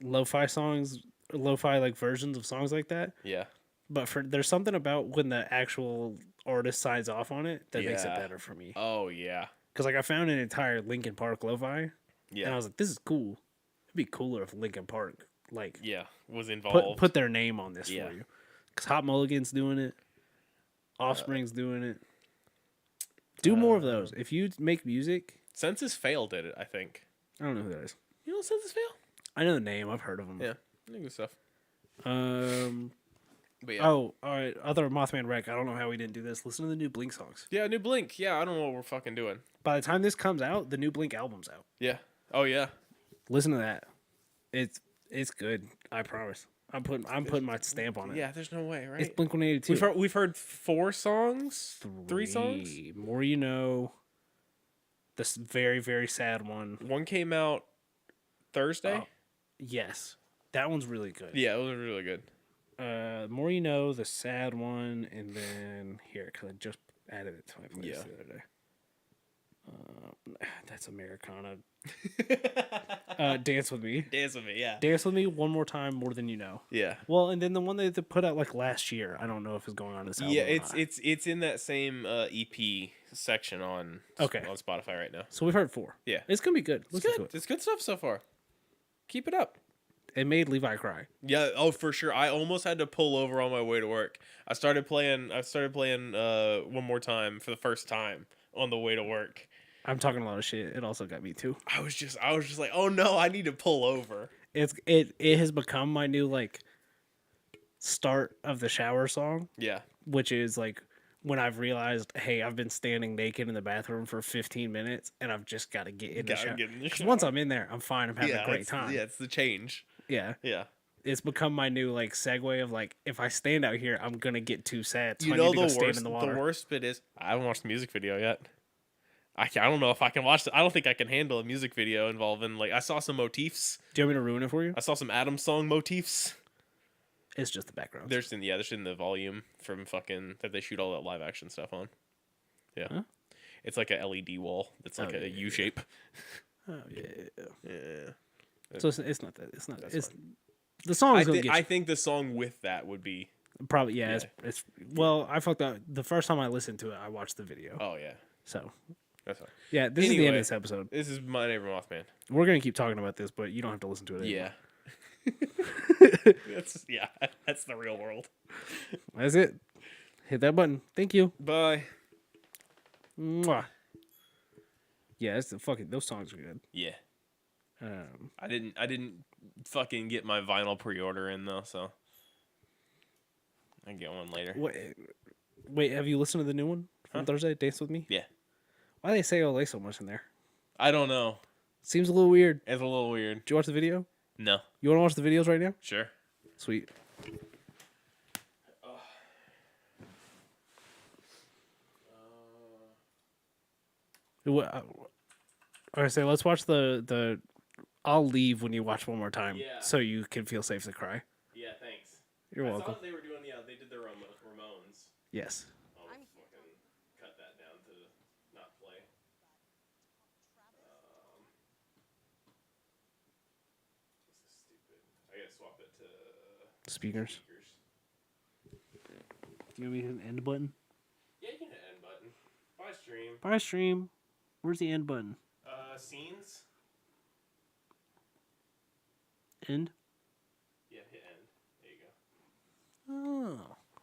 lo-fi songs, lo-fi like versions of songs like that. Yeah. But there's something about when the actual artist signs off on it that makes it Yeah. better for me. Oh yeah. Because like I found an entire Linkin Park lo-fi, Yeah. and I was like, this is cool. It'd be cooler if Linkin Park like Yeah. Was involved. put their name on this Yeah. for you. Because Hot Mulligan's doing it, Offspring's doing it. Do more of those. If you make music, Census Fail did it, I think. I don't know who that is. You know Census Fail? I know the name. I've heard of them. Yeah. Good stuff. But yeah. Oh, all right. Other Mothman rec. I don't know how we didn't do this. Listen to the new Blink songs. Yeah, new Blink. Yeah, I don't know what we're fucking doing. By the time this comes out, the new Blink album's out. Yeah. Oh yeah. Listen to that. It's good. I promise. I'm putting my stamp on it. Yeah, there's no way, right? It's Blink 182. We've heard 4 songs, 3 songs. More you know. This very very sad one. One came out Thursday. Oh. Yes, that one's really good. Yeah, it was really good. More you know, the sad one, and then here because I just added it to my playlist Yeah. the other day. That's Americana. Dance with me. Dance with me, yeah. Dance with me one more time, more than you know. Yeah. Well, and then the one they put out like last year. I don't know if it's going on this album. Yeah, or it's not. it's in that same EP section on Okay. on Spotify right now. So we've heard 4. Yeah. It's gonna be good. It's Listen good. to it. It's good stuff so far. Keep it up. It made Levi cry. Yeah, oh for sure. I almost had to pull over on my way to work. I started playing One More Time for the first time on the way to work. I'm talking a lot of shit. It also got me too. I was just like, "Oh no, I need to pull over." It has become my new like start of the shower song, Yeah. which is like when I've realized, hey, I've been standing naked in the bathroom for 15 minutes and I've just got to get in the Gotta shower. get in the 'Cause shower. once I'm in there, I'm fine. I'm having a great it's, time. Yeah, it's the change. Yeah. Yeah. It's become my new like segue of like if I stand out here, I'm gonna get too sad. So You I know need to go stand worst in the the water. worst bit is I haven't watched the music video yet. I don't know if I can watch it. I don't think I can handle a music video involving like I saw some motifs. Do you want me to ruin it for you? I saw some Adams song motifs. It's just the background. There's in the volume from fucking that they shoot all that live action stuff on. Yeah. Huh? It's like a LED wall that's like a U shape. Oh yeah. Yeah. So it's not that. It's not. That's It's the song's gonna get I you. think the song with that would be Probably yeah. yeah. It's well. I fucked up. The first time I listened to it, I watched the video. oh yeah. So That's fine. yeah, this is the end Anyway. of this episode. This is My Neighbor Mothman. We're gonna keep talking about this, but you don't have to listen to it. Anymore. Yeah. That's the real world. That's it. Hit that button. Thank you. Bye. Mwah. Yeah, that's the fucking. Those songs are good. Yeah. I didn't fucking get my vinyl pre-order in though, so I can get one later. Wait, have you listened to the new one from Huh? Thursday? Dance with Me. Yeah. Why do they say "Ole" so much in there? I don't know. Seems a little weird. It's a little weird. Did you watch the video? No. You want to watch the videos right now? Sure. Sweet. I say let's watch the. I'll leave when you watch one more time, Yeah. so you can feel safe to cry. Yeah, thanks. You're welcome. They were doing they did the Ramones. Yes. I'll fucking cut that down to not play. This is stupid. I gotta swap it to Speakers. Do you want me to hit an end button? Yeah, you can hit end button. Buy stream. Buy stream. Where's the end button? Scenes. End. Yeah, hit end. There you go. Oh.